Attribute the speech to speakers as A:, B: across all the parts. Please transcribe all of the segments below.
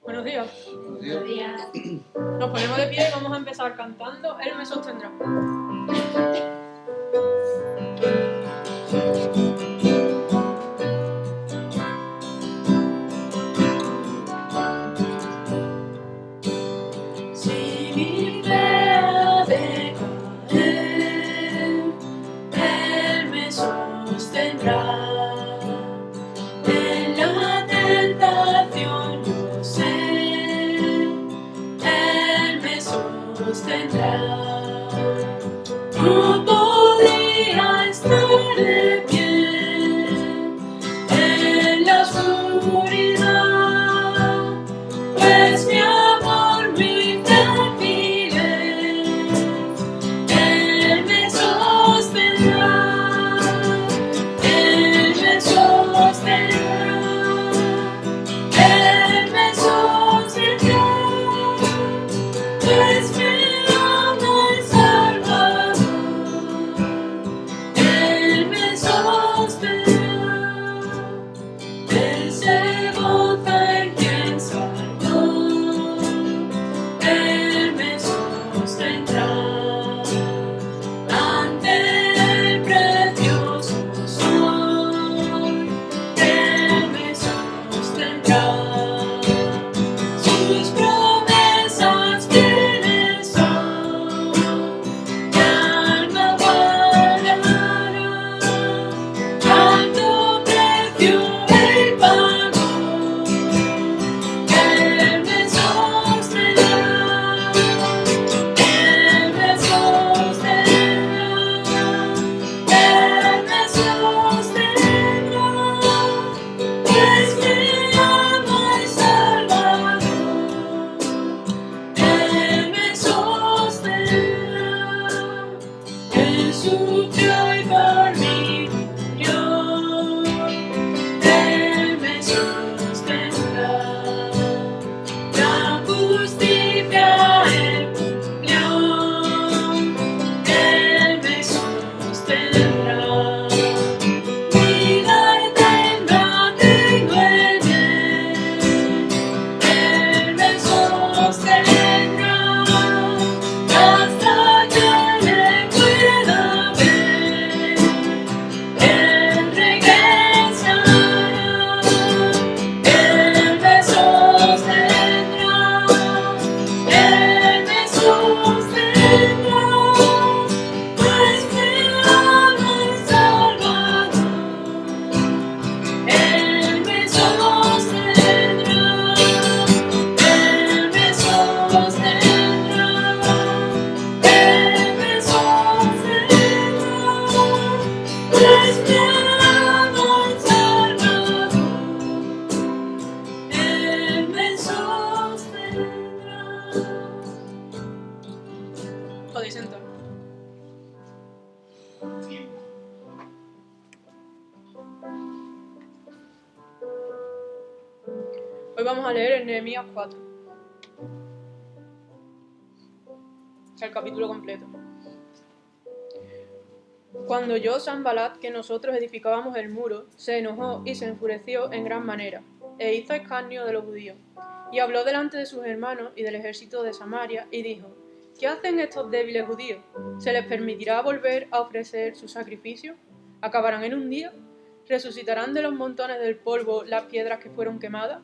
A: Buenos días.
B: Buenos días.
A: Nos ponemos de pie y vamos a empezar cantando Él me sostendrá.
B: Si mi fe ha de caer, Él me sostendrá. En la tentación yo sé, Él me sostendrá. No podría estar de pie en la oscuridad, pues mi amor, mi tranquilidad, Él me sostendrá, Él me sostendrá, Él me sostendrá, pues me ama el Salvador, Él me sostendrá. Él se goza en quien salvó, Él me sostendrá. Ante el precioso sol, Él me sostendrá. Sus promesas fieles son, mi alma guardará. Alto precio Él pagó, Él me sostendrá, Él me sostendrá, Él me sostendrá, pues me ama el Salvador, Él me sostendrá. Él sufrió y por mí murió, Él me sostendrá. La justicia Él cumplió, Él me sostendrá. Vida eterna tengo en Él, Él me sostendrá. Hasta que le pueda ver, Él regresará, Él me sostendrá, Él me sostendrá, pues me ama el Salvador, Él me sostendrá, Él me sostendrá, Él me sostendrá, pues me ama el Salvador, Él me sostendrá.
A: Podéis sentar. Vamos a leer en Nehemías 4. El capítulo completo. Cuando oyó Sanbalat que nosotros edificábamos el muro, se enojó y se enfureció en gran manera, e hizo escarnio de los judíos. Y habló delante de sus hermanos y del ejército de Samaria, y dijo: ¿Qué hacen estos débiles judíos? ¿Se les permitirá volver a ofrecer su sacrificio? ¿Acabarán en un día? ¿Resucitarán de los montones del polvo las piedras que fueron quemadas?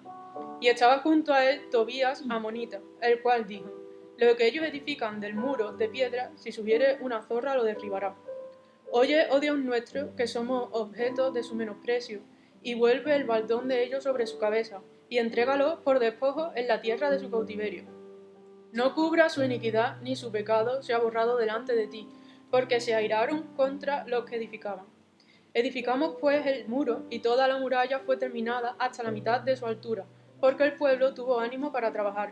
A: Y estaba junto a él Tobías amonita, el cual dijo: Lo que ellos edifican del muro de piedra, si subiere una zorra lo derribará. Oye, oh Dios nuestro, que somos objeto de su menosprecio, y vuelve el baldón de ellos sobre su cabeza, y entrégalo por despojo en la tierra de su cautiverio. No cubra su iniquidad, ni su pecado sea borrado delante de ti, porque se airaron contra los que edificaban. Edificamos pues el muro, y toda la muralla fue terminada hasta la mitad de su altura, porque el pueblo tuvo ánimo para trabajar.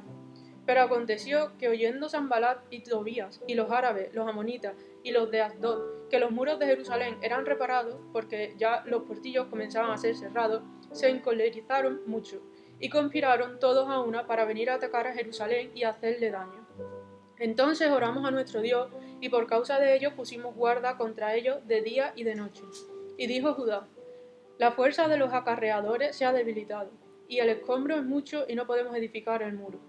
A: Pero aconteció que oyendo Sanbalat y Tobías, y los árabes, los amonitas, y los de Asdod, que los muros de Jerusalén eran reparados, porque ya los portillos comenzaban a ser cerrados, se encolerizaron mucho, y conspiraron todos a una para venir a atacar a Jerusalén y hacerle daño. Entonces oramos a nuestro Dios, y por causa de ellos pusimos guarda contra ellos de día y de noche. Y dijo Judá: La fuerza de los acarreadores se ha debilitado, y el escombro es mucho y no podemos edificar el muro.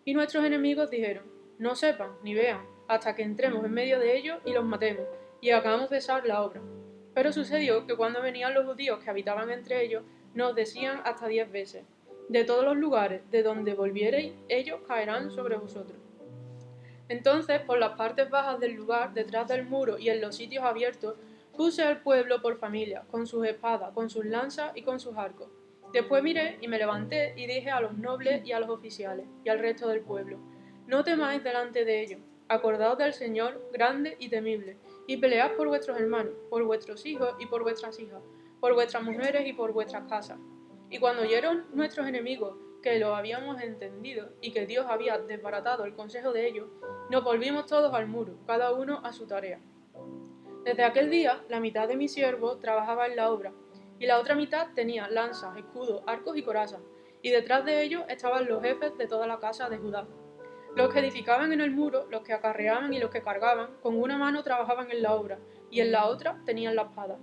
A: Y nuestros enemigos dijeron: No sepan ni vean, hasta que entremos en medio de ellos y los matemos, y hagamos cesar la obra. Pero sucedió que cuando venían los judíos que habitaban entre ellos, nos decían hasta 10 veces: De todos los lugares de donde volviereis, ellos caerán sobre vosotros. Entonces, por las partes bajas del lugar, detrás del muro y en los sitios abiertos, puse al pueblo por familia, con sus espadas, con sus lanzas y con sus arcos. Después miré y me levanté y dije a los nobles y a los oficiales y al resto del pueblo: No temáis delante de ellos, acordaos del Señor grande y temible, y pelead por vuestros hermanos, por vuestros hijos y por vuestras hijas, por vuestras mujeres y por vuestras casas. Y cuando oyeron nuestros enemigos que lo habíamos entendido y que Dios había desbaratado el consejo de ellos, nos volvimos todos al muro, cada uno a su tarea. Desde aquel día, la mitad de mis siervos trabajaba en la obra, y la otra mitad tenía lanzas, escudos, arcos y corazas, y detrás de ellos estaban los jefes de toda la casa de Judá. Los que edificaban en el muro, los que acarreaban y los que cargaban, con una mano trabajaban en la obra, y en la otra tenían la espada.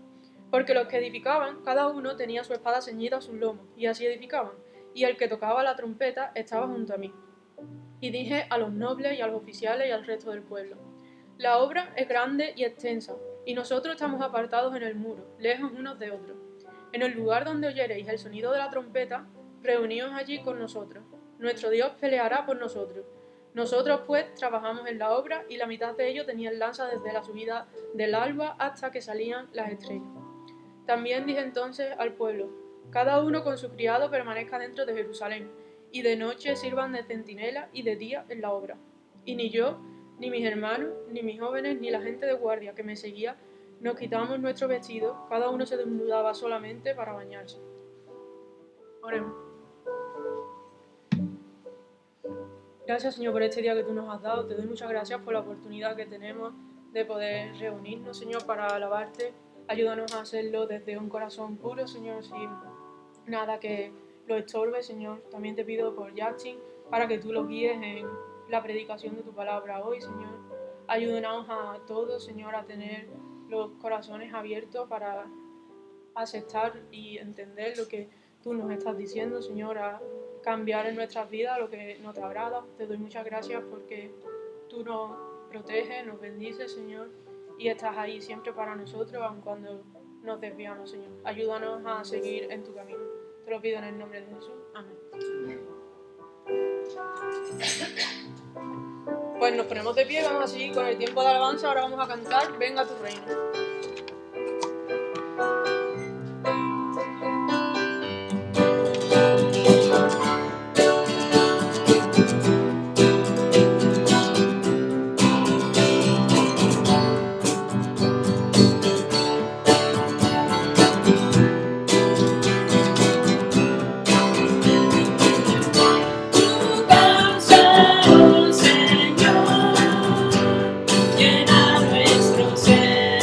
A: Porque los que edificaban, cada uno tenía su espada ceñida a sus lomos, y así edificaban, y el que tocaba la trompeta estaba junto a mí. Y dije a los nobles y a los oficiales y al resto del pueblo: La obra es grande y extensa, y nosotros estamos apartados en el muro, lejos unos de otros. En el lugar donde oyereis el sonido de la trompeta, reuníos allí con nosotros. Nuestro Dios peleará por nosotros. Nosotros pues trabajamos en la obra, y la mitad de ellos tenían lanza desde la subida del alba hasta que salían las estrellas. También dije entonces al pueblo: Cada uno con su criado permanezca dentro de Jerusalén, y de noche sirvan de centinela y de día en la obra. Y ni yo, ni mis hermanos, ni mis jóvenes, ni la gente de guardia que me seguía, nos quitamos nuestros vestidos, cada uno se desnudaba solamente para bañarse. Oremos. Gracias, Señor, por este día que tú nos has dado. Te doy muchas gracias por la oportunidad que tenemos de poder reunirnos, Señor, para alabarte. Ayúdanos a hacerlo desde un corazón puro, Señor, sin nada que lo estorbe, Señor. También te pido por Justin, para que tú lo guíes en la predicación de tu palabra hoy, Señor. Ayúdanos a todos, Señor, a tener los corazones abiertos para aceptar y entender lo que tú nos estás diciendo, Señor, a cambiar en nuestras vidas lo que no te agrada. Te doy muchas gracias porque tú nos proteges, nos bendices, Señor, y estás ahí siempre para nosotros, aun cuando nos desviamos, Señor. Ayúdanos a seguir en tu camino. Te lo pido en el nombre de Jesús. Amén. Pues nos ponemos de pie, vamos a seguir con el tiempo de alabanza. Ahora vamos a cantar Venga tu reino.
B: Llena nuestro ser.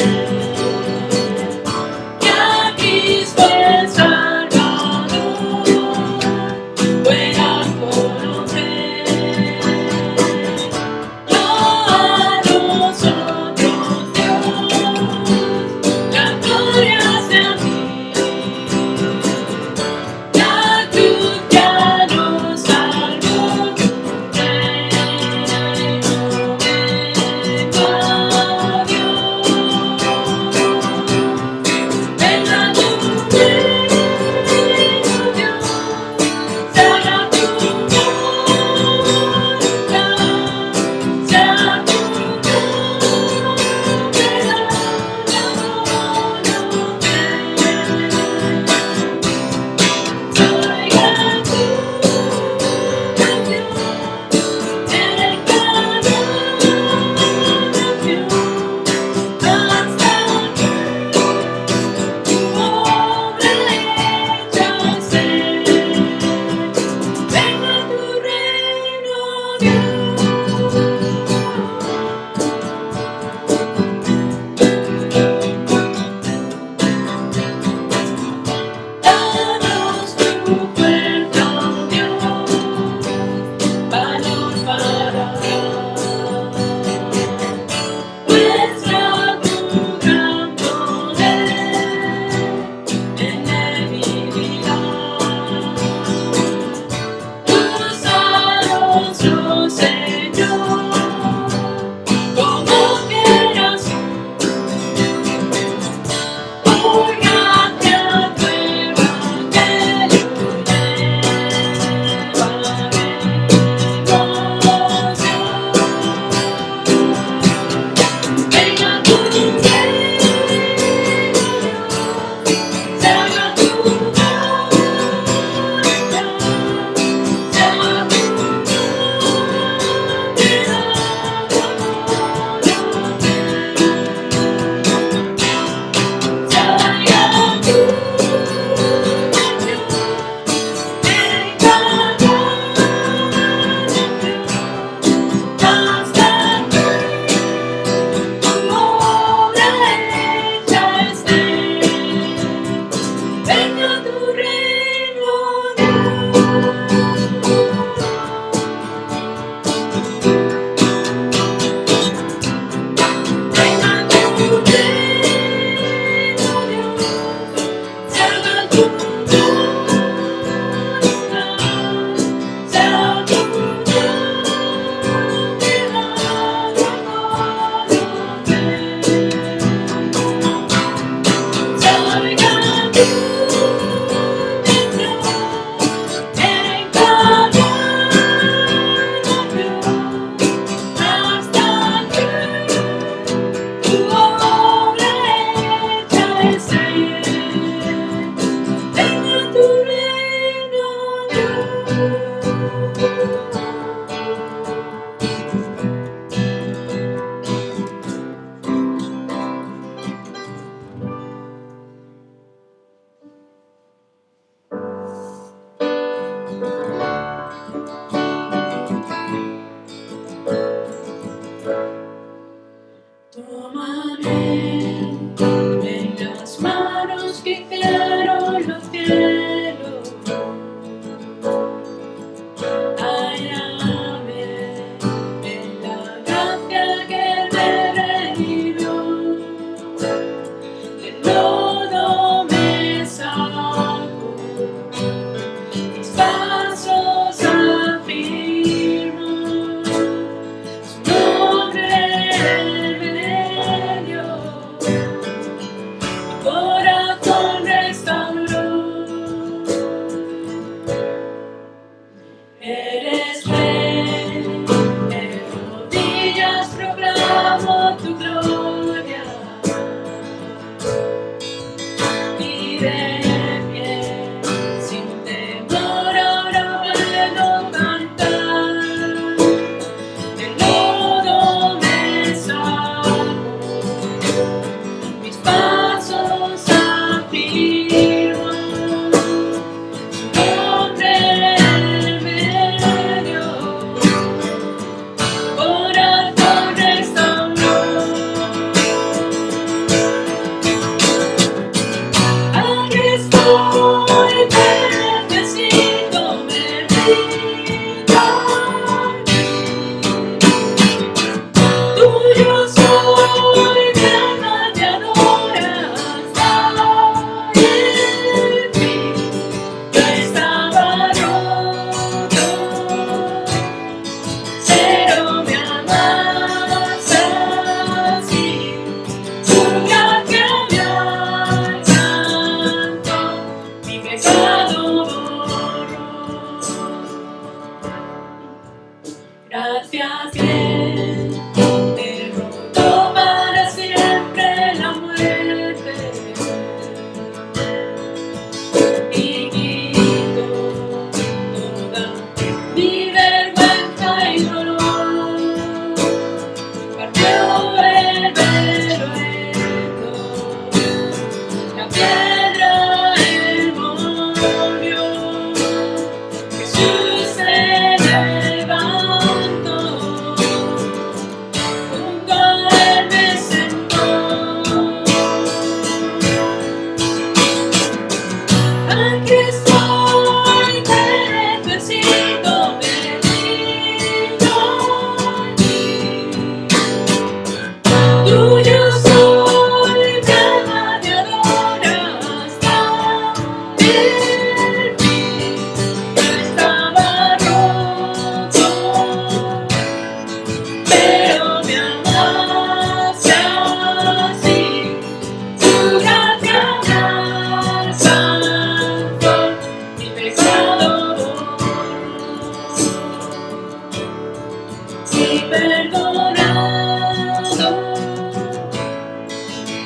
B: perdonado,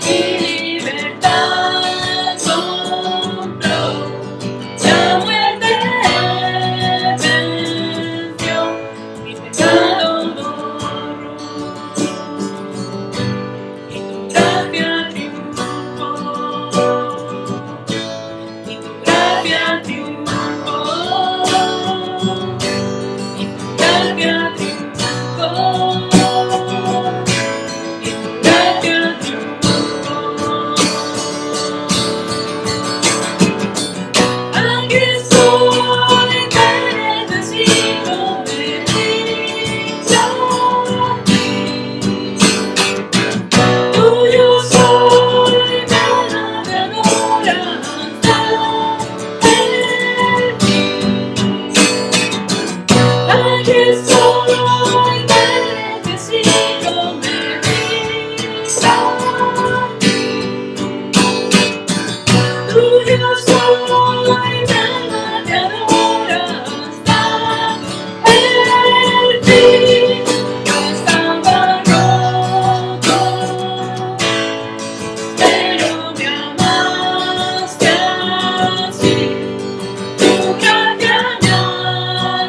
B: mi libertad compró, la muerte venció, mi pecado borró, y tu gracia triunfó, y tu gracia triunfó, y tu gracia triunfó, y tu gracia triunfó. Aquí estoy, te necesito, me rindo a ti. Tuyo soy, mi alma te adora hasta el fin. Aquí estoy, te necesito, me rindo a ti. Tuyo soy, mi alma te adora hasta el fin. Yo estaba roto, pero me amaste así. Tu gracia me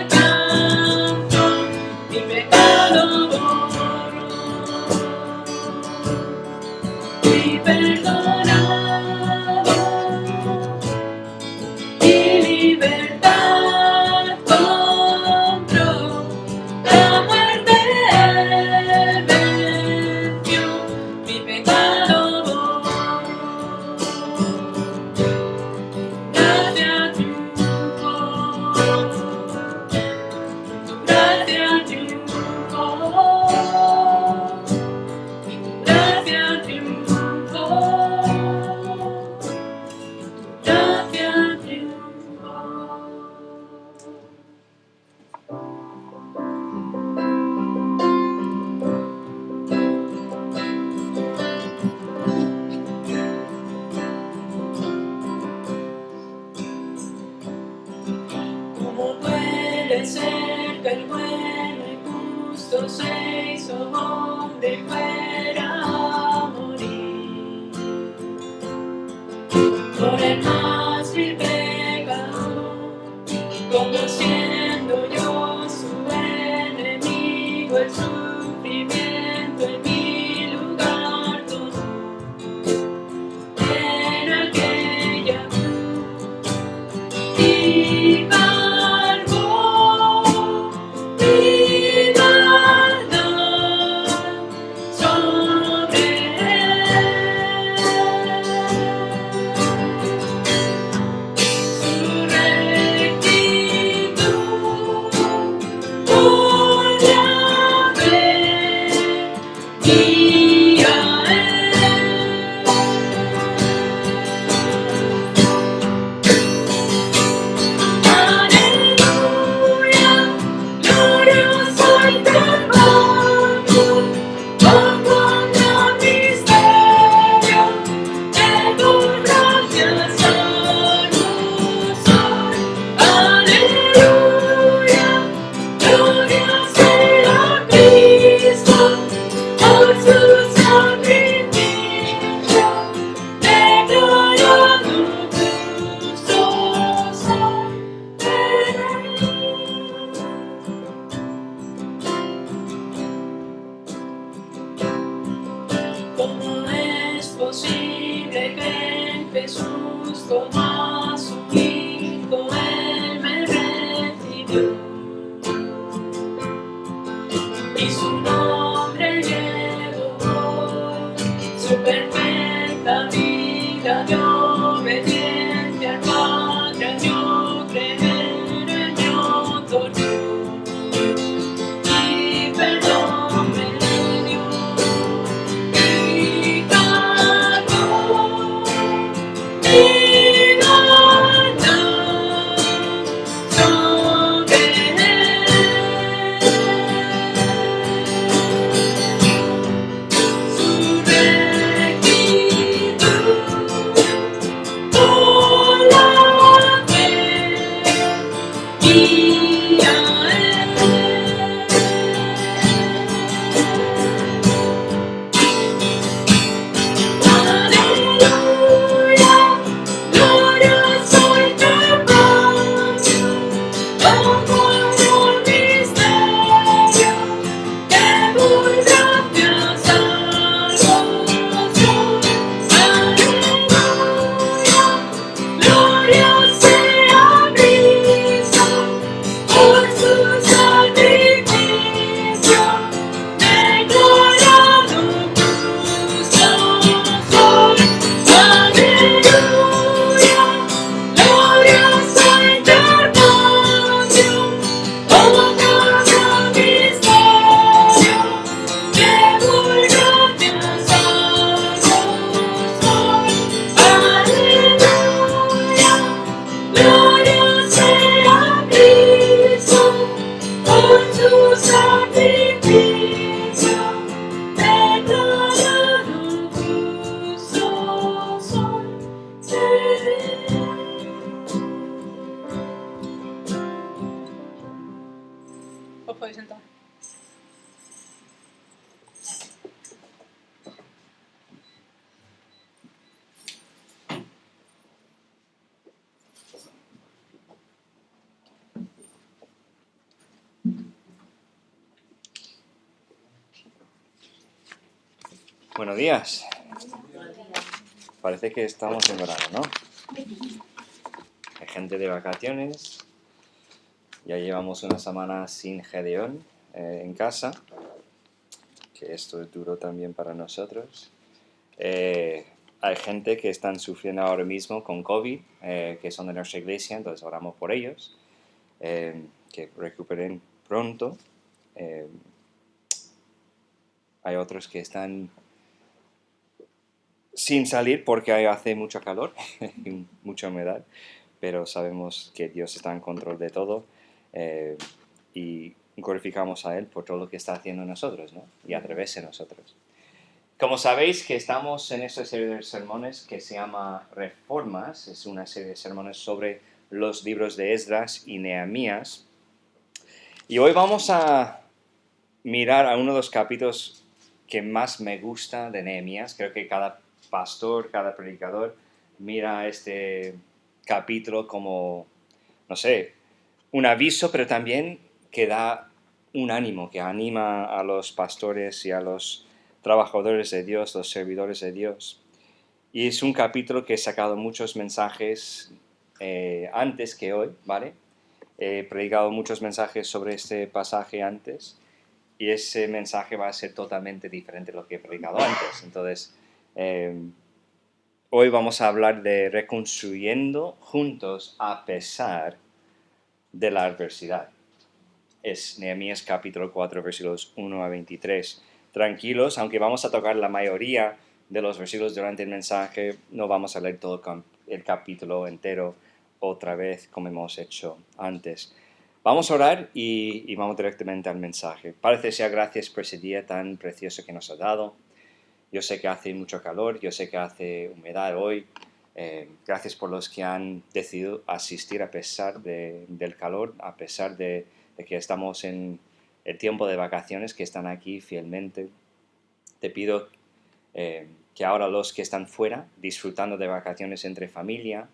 B: alcanzó, mi pecado borró, fui perdonado, mi libertad compró, la muerte venció, mi pecado borró, gracia triunfó, tu gracia triunfó, y tu gracia triunfó, gracia triunfó. ¿Cómo puede ser que el bueno y justo se hizo hombre y fuera a morir por el más vil pecador? Como siendo yo su enemigo, el sufrimiento en mi lugar tomó en aquella cruz y cargó mi maldad
C: Buenos días. Parece que estamos en verano, ¿no? Hay gente de vacaciones. Ya llevamos una semana sin Gedeón en casa, que esto es duro también para nosotros. Hay gente que están sufriendo ahora mismo con COVID, que son de nuestra iglesia, entonces oramos por ellos, que recuperen pronto. Hay otros que están sin salir porque hace mucho calor y mucha humedad, pero sabemos que Dios está en control de todo y glorificamos a Él por todo lo que está haciendo en nosotros, ¿no? Y a través de nosotros. Como sabéis que estamos en esta serie de sermones que se llama Reformas, es una serie de sermones sobre los libros de Esdras y Nehemías, y hoy vamos a mirar a uno de los capítulos que más me gusta de Nehemías. Creo que cada pastor, cada predicador mira este capítulo como, no sé, un aviso, pero también que da un ánimo, que anima a los pastores y a los trabajadores de Dios, los servidores de Dios. Y es un capítulo que he sacado muchos mensajes antes que hoy, ¿vale? He predicado muchos mensajes sobre este pasaje antes, y ese mensaje va a ser totalmente diferente de lo que he predicado antes. Entonces, hoy vamos a hablar de reconstruyendo juntos a pesar de la adversidad. Es Nehemías capítulo 4, versículos 1 a 23. Tranquilos, aunque vamos a tocar la mayoría de los versículos durante el mensaje, no vamos a leer todo el capítulo entero otra vez como hemos hecho antes. Vamos a orar y vamos directamente al mensaje. Padre, sea gracias por ese día tan precioso que nos ha dado. Yo sé que hace mucho calor, yo sé que hace humedad hoy. Gracias por los que han decidido asistir a pesar del calor, a pesar de que estamos en el tiempo de vacaciones, que están aquí fielmente. Te pido que ahora los que están fuera, disfrutando de vacaciones entre familia,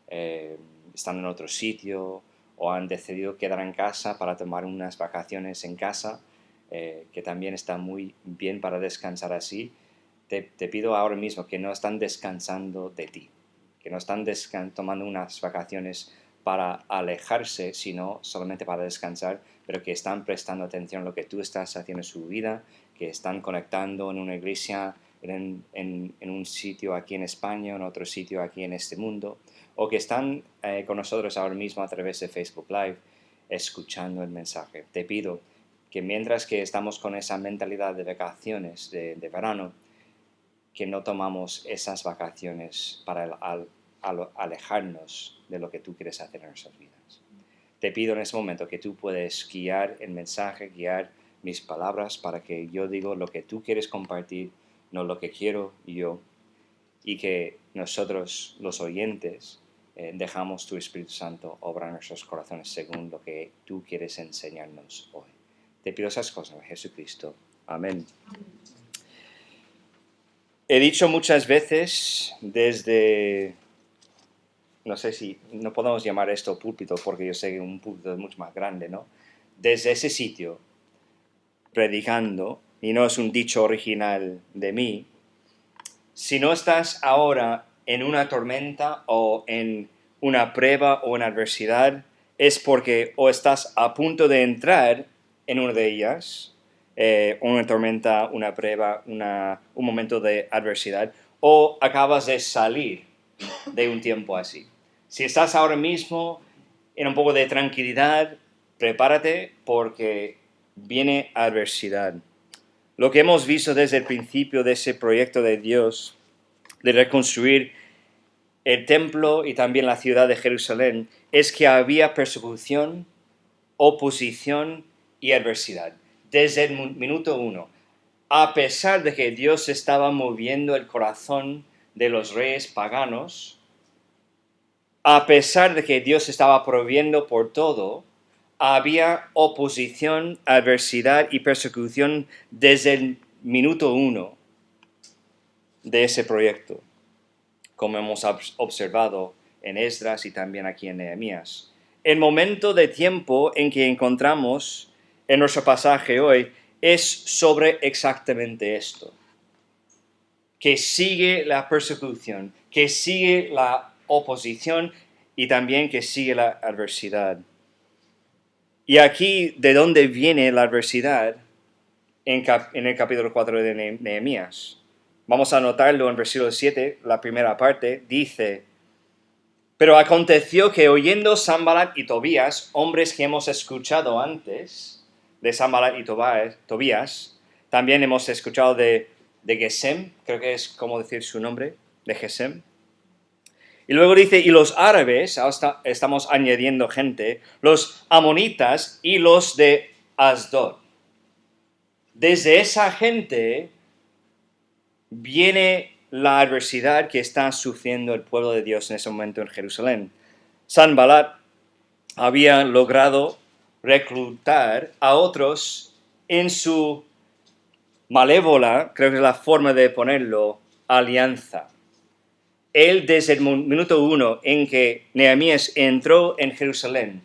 C: están en otro sitio o han decidido quedar en casa para tomar unas vacaciones en casa, que también está muy bien para descansar así. Te pido ahora mismo que no están descansando de ti, que no están tomando unas vacaciones para alejarse, sino solamente para descansar, pero que están prestando atención a lo que tú estás haciendo en su vida, que están conectando en una iglesia, en un sitio aquí en España, en otro sitio aquí en este mundo, o que están con nosotros ahora mismo a través de Facebook Live, escuchando el mensaje. Te pido que mientras que estamos con esa mentalidad de vacaciones, de verano, que no tomamos esas vacaciones para alejarnos de lo que tú quieres hacer en nuestras vidas. Te pido en este momento que tú puedes guiar el mensaje, guiar mis palabras para que yo diga lo que tú quieres compartir, no lo que quiero yo, y que nosotros, los oyentes, dejamos tu Espíritu Santo obrar en nuestros corazones según lo que tú quieres enseñarnos hoy. Te pido esas cosas en Jesucristo. Amén. He dicho muchas veces desde, no sé si, no podemos llamar esto púlpito porque yo sé que un púlpito es mucho más grande, ¿no? Desde ese sitio, predicando, y no es un dicho original de mí, si no estás ahora en una tormenta o en una prueba o una adversidad, es porque o estás a punto de entrar en una de ellas, una tormenta, una prueba, un momento de adversidad, o acabas de salir de un tiempo así. Si estás ahora mismo en un poco de tranquilidad, prepárate porque viene adversidad. Lo que hemos visto desde el principio de ese proyecto de Dios, de reconstruir el templo y también la ciudad de Jerusalén, es que había persecución, oposición y adversidad. Desde el minuto uno, a pesar de que Dios estaba moviendo el corazón de los reyes paganos, a pesar de que Dios estaba proviendo por todo, había oposición, adversidad y persecución desde el minuto uno de ese proyecto, como hemos observado en Esdras y también aquí en Nehemías. El momento de tiempo en que encontramos en nuestro pasaje hoy es sobre exactamente esto. que sigue la persecución, que sigue la oposición y también que sigue la adversidad. Y aquí, ¿de dónde viene la adversidad en el capítulo 4 de Nehemías? Vamos a notarlo en versículo 7, la primera parte, dice: pero aconteció que oyendo Sanballat y Tobías, hombres que hemos escuchado antes, de Sanballat y Tobías, también hemos escuchado de Gesem, creo que es como decir su nombre, de Gesem. Y luego dice, y los árabes, ahora estamos añadiendo gente, los amonitas y los de Asdod. Desde esa gente viene la adversidad que está sufriendo el pueblo de Dios en ese momento en Jerusalén. Sanballat había logrado reclutar a otros en su malévola, creo que es la forma de ponerlo, alianza. Él desde el minuto 1 en que Nehemías entró en Jerusalén,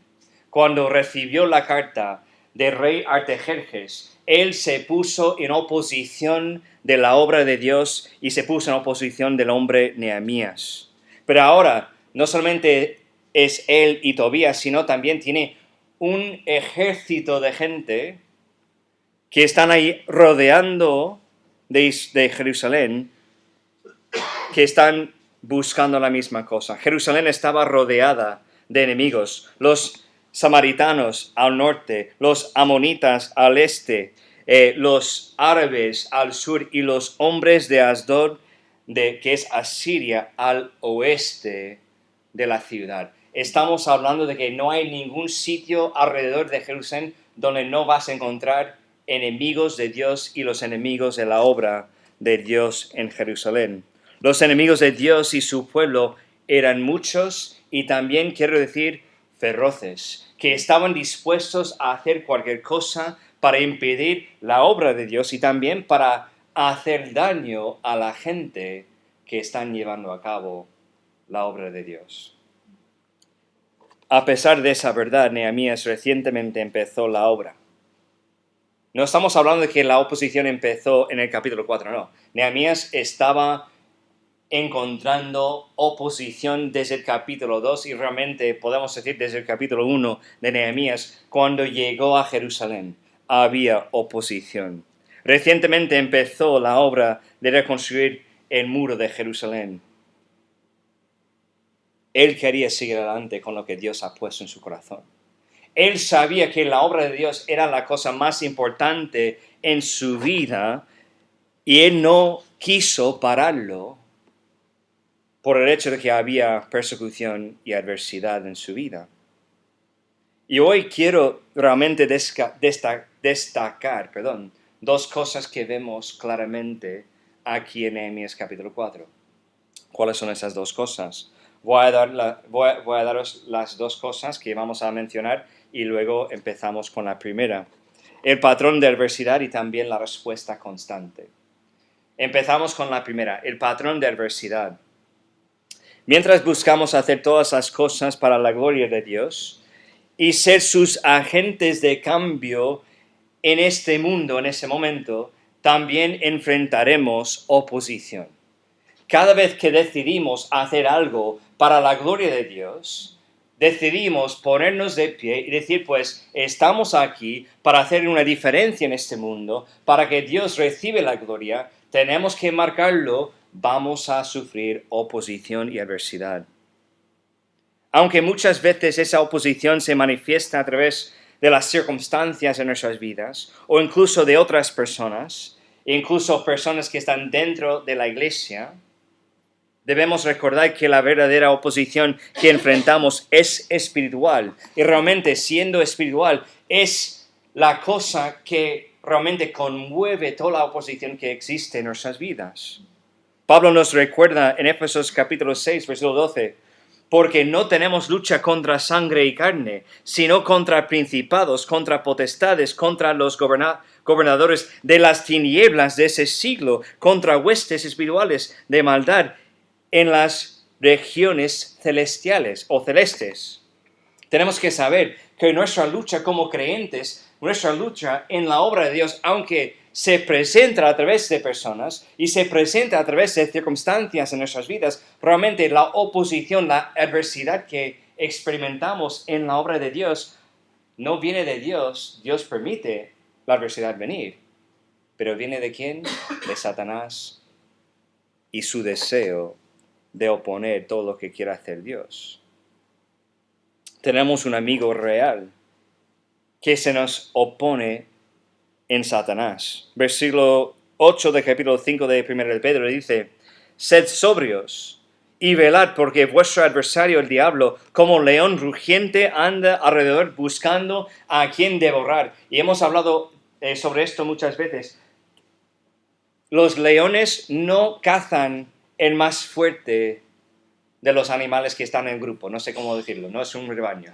C: cuando recibió la carta del rey Artajerjes, él se puso en oposición de la obra de Dios y se puso en oposición del hombre Nehemías. Pero ahora, no solamente es él y Tobías, sino también tiene un ejército de gente que están ahí rodeando de Jerusalén, que están buscando la misma cosa. Jerusalén estaba rodeada de enemigos. Los samaritanos al norte, los amonitas al este, los árabes al sur y los hombres de Asdod, que es Asiria, al oeste de la ciudad. Estamos hablando de que no hay ningún sitio alrededor de Jerusalén donde no vas a encontrar enemigos de Dios y los enemigos de la obra de Dios en Jerusalén. Los enemigos de Dios y su pueblo eran muchos y también, quiero decir, feroces, que estaban dispuestos a hacer cualquier cosa para impedir la obra de Dios y también para hacer daño a la gente que están llevando a cabo la obra de Dios. A pesar de esa verdad, Nehemías recientemente empezó la obra. No estamos hablando de que la oposición empezó en el capítulo 4, no. Nehemías estaba encontrando oposición desde el capítulo 2 y realmente podemos decir desde el capítulo 1 de Nehemías, cuando llegó a Jerusalén, había oposición. Recientemente empezó la obra de reconstruir el muro de Jerusalén. Él quería seguir adelante con lo que Dios ha puesto en su corazón. Él sabía que la obra de Dios era la cosa más importante en su vida y él no quiso pararlo por el hecho de que había persecución y adversidad en su vida. Y hoy quiero realmente destacar dos cosas que vemos claramente aquí en Nehemías capítulo 4. ¿Cuáles son esas dos cosas? Voy a daros las dos cosas que vamos a mencionar y luego empezamos con la primera. El patrón de adversidad y también la respuesta constante. Empezamos con la primera, el patrón de adversidad. Mientras buscamos hacer todas las cosas para la gloria de Dios y ser sus agentes de cambio en este mundo, en ese momento, también enfrentaremos oposición. Cada vez que decidimos hacer algo para la gloria de Dios, decidimos ponernos de pie y decir, pues, estamos aquí para hacer una diferencia en este mundo, para que Dios reciba la gloria, tenemos que marcarlo, vamos a sufrir oposición y adversidad. Aunque muchas veces esa oposición se manifiesta a través de las circunstancias en nuestras vidas, o incluso de otras personas, incluso personas que están dentro de la iglesia, debemos recordar que la verdadera oposición que enfrentamos es espiritual. Y realmente, siendo espiritual, es la cosa que realmente conmueve toda la oposición que existe en nuestras vidas. Pablo nos recuerda en Efesios capítulo 6, versículo 12, porque no tenemos lucha contra sangre y carne, sino contra principados, contra potestades, contra los gobernadores de las tinieblas de ese siglo, contra huestes espirituales de maldad en las regiones celestiales o celestes. Tenemos que saber que nuestra lucha como creyentes, nuestra lucha en la obra de Dios, aunque se presenta a través de personas y se presenta a través de circunstancias en nuestras vidas, realmente la oposición, la adversidad que experimentamos en la obra de Dios no viene de Dios. Dios permite la adversidad venir, pero viene ¿de quién? De Satanás y su deseo de oponer todo lo que quiera hacer Dios. Tenemos un amigo real que se nos opone en Satanás. Versículo 8 del capítulo 5 de 1 de Pedro dice: sed sobrios y velad, porque vuestro adversario el diablo, como león rugiente, anda alrededor buscando a quien devorar. Y hemos hablado sobre esto muchas veces. Los leones no cazan el más fuerte de los animales que están en grupo, no sé cómo decirlo, no es un rebaño.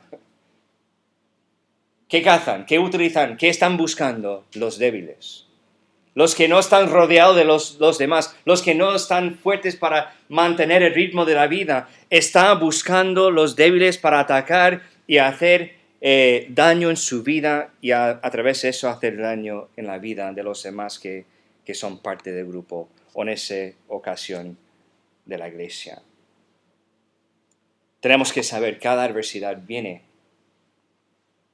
C: ¿Qué cazan? ¿Qué utilizan? ¿Qué están buscando? Los débiles. Los que no están rodeados de los demás, los que no están fuertes para mantener el ritmo de la vida, está buscando los débiles para atacar y hacer daño en su vida y a través de eso hacer daño en la vida de los demás que son parte del grupo o en esa ocasión de la iglesia. Tenemos que saber, cada adversidad viene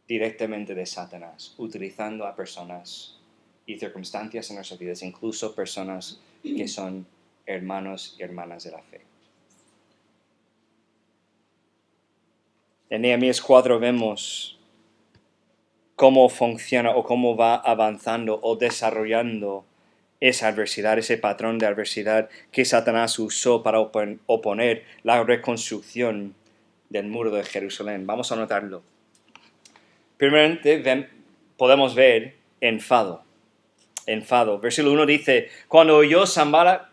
C: directamente de Satanás, utilizando a personas y circunstancias en nuestras vidas, incluso personas que son hermanos y hermanas de la fe. En Nehemías 4 vemos cómo funciona o cómo va avanzando o desarrollando esa adversidad, ese patrón de adversidad que Satanás usó para oponer la reconstrucción del muro de Jerusalén. Vamos a notarlo. Primeramente podemos ver enfado. Versículo 1 dice: cuando oyó Sanbalat,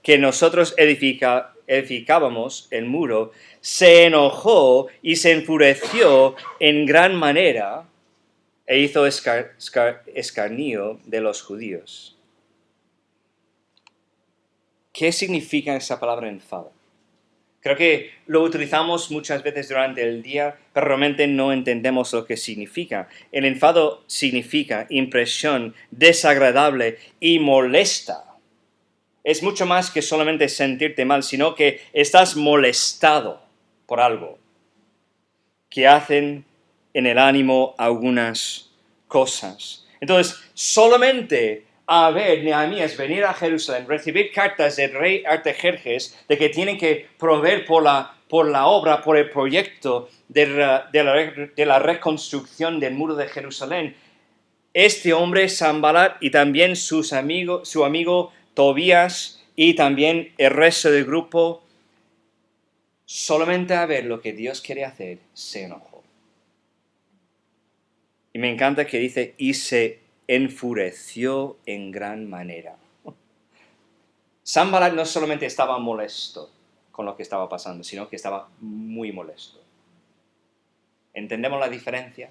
C: que nosotros edificábamos el muro, se enojó y se enfureció en gran manera e hizo escarnio de los judíos. ¿Qué significa esa palabra enfado? Creo que lo utilizamos muchas veces durante el día, pero realmente no entendemos lo que significa. El enfado significa impresión desagradable y molesta. Es mucho más que solamente sentirte mal, sino que estás molestado por algo que hacen en el ánimo algunas cosas. Entonces, solamente a ver Nehemías venir a Jerusalén, recibir cartas del rey Artajerjes de que tienen que proveer por la obra, por el proyecto de la reconstrucción del muro de Jerusalén. Este hombre, Sanbalat, y también su amigo Tobías y también el resto del grupo, solamente a ver lo que Dios quiere hacer, se enojó. Y me encanta que dice, y se enfureció en gran manera. Sanbalat no solamente estaba molesto con lo que estaba pasando, sino que estaba muy molesto. ¿Entendemos la diferencia?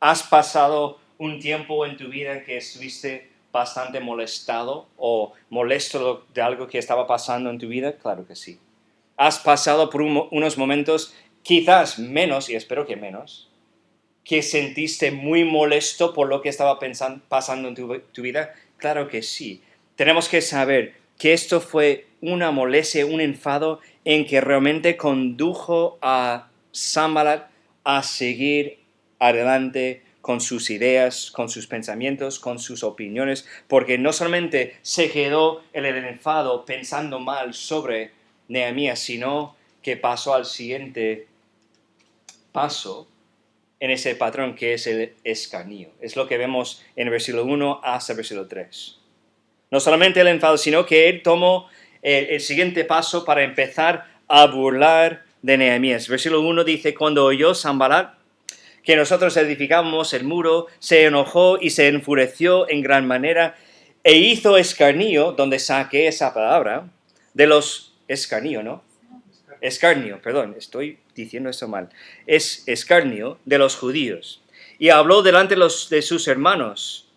C: ¿Has pasado un tiempo en tu vida en que estuviste bastante molestado o molesto de algo que estaba pasando en tu vida? Claro que sí. ¿Has pasado por unos momentos, quizás menos, y espero que menos, que sentiste muy molesto por lo que estaba pasando en tu vida? Claro que sí. Tenemos que saber que esto fue una molestia, un enfado en que realmente condujo a Sanbalat a seguir adelante con sus ideas, con sus pensamientos, con sus opiniones, porque no solamente se quedó en el enfado pensando mal sobre Nehemías, sino que pasó al siguiente paso en ese patrón que es el escarnio. Es lo que vemos en el versículo 1 hasta el versículo 3. No solamente el enfado, sino que él tomó el siguiente paso para empezar a burlar de Nehemías. Versículo 1 dice, cuando oyó Sanbalat que nosotros edificábamos el muro, se enojó y se enfureció en gran manera e hizo escarnio, donde saqué esa palabra, de los... escarnio, ¿no? Escarnio, perdón, estoy diciendo esto mal. Es escarnio de los judíos. Y habló delante de sus hermanos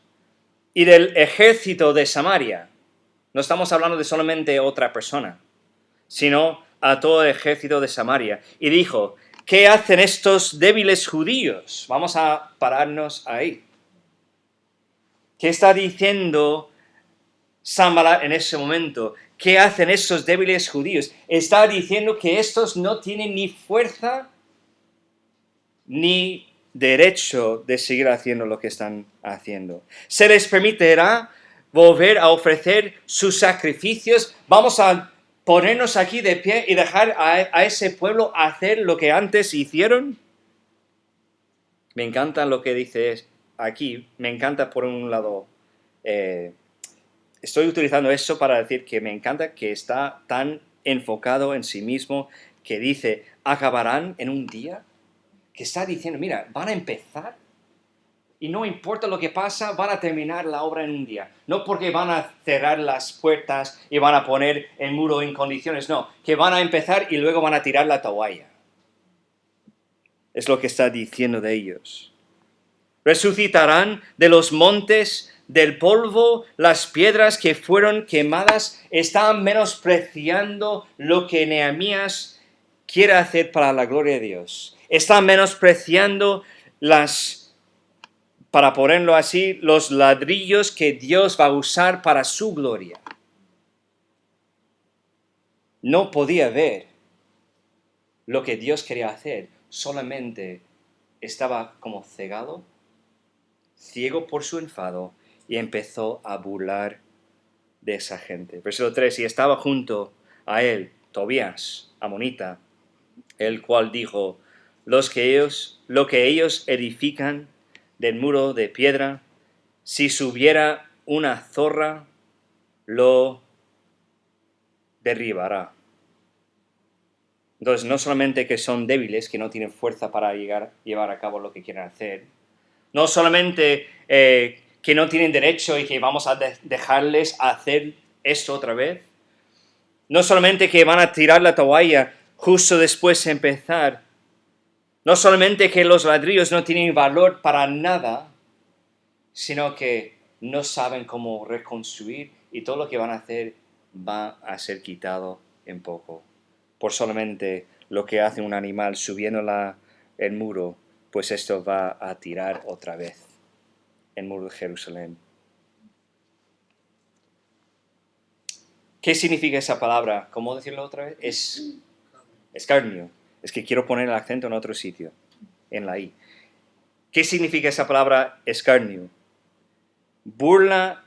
C: y del ejército de Samaria. No estamos hablando de solamente otra persona, sino a todo el ejército de Samaria. Y dijo, ¿qué hacen estos débiles judíos? Vamos a pararnos ahí. ¿Qué está diciendo Sanballat en ese momento? ¿Qué hacen esos débiles judíos? Está diciendo que estos no tienen ni fuerza ni derecho de seguir haciendo lo que están haciendo. Se les permitirá volver a ofrecer sus sacrificios. Vamos a ponernos aquí de pie y dejar a ese pueblo hacer lo que antes hicieron. Me encanta lo que dice aquí. Me encanta por un lado. Estoy utilizando eso para decir que me encanta que está tan enfocado en sí mismo que dice, acabarán en un día. Que está diciendo, mira, van a empezar y no importa lo que pasa, van a terminar la obra en un día. No porque van a cerrar las puertas y van a poner el muro en condiciones, no, que van a empezar y luego van a tirar la toalla. Es lo que está diciendo de ellos. Resucitarán de los montes, del polvo, las piedras que fueron quemadas. Están menospreciando lo que Nehemías quiere hacer para la gloria de Dios. Están menospreciando para ponerlo así, los ladrillos que Dios va a usar para su gloria. No podía ver lo que Dios quería hacer, solamente estaba como cegado, ciego por su enfado, y empezó a burlar de esa gente. Versículo 3, y estaba junto a él Tobías, amonita, el cual dijo, lo que ellos edifican del muro de piedra, si subiera una zorra, lo derribará. Entonces, no solamente que son débiles, que no tienen fuerza para llevar a cabo lo que quieren hacer, no solamente que no tienen derecho y que vamos a dejarles hacer esto otra vez, no solamente que van a tirar la toalla justo después de empezar, no solamente que los ladrillos no tienen valor para nada, sino que no saben cómo reconstruir y todo lo que van a hacer va a ser quitado en poco. Por solamente lo que hace un animal subiendo el muro, pues esto va a tirar otra vez el muro de Jerusalén. ¿Qué significa esa palabra? ¿Cómo decirlo otra vez? Es escarnio. Es que quiero poner el acento en otro sitio, en la I. ¿Qué significa esa palabra escarnio? Burla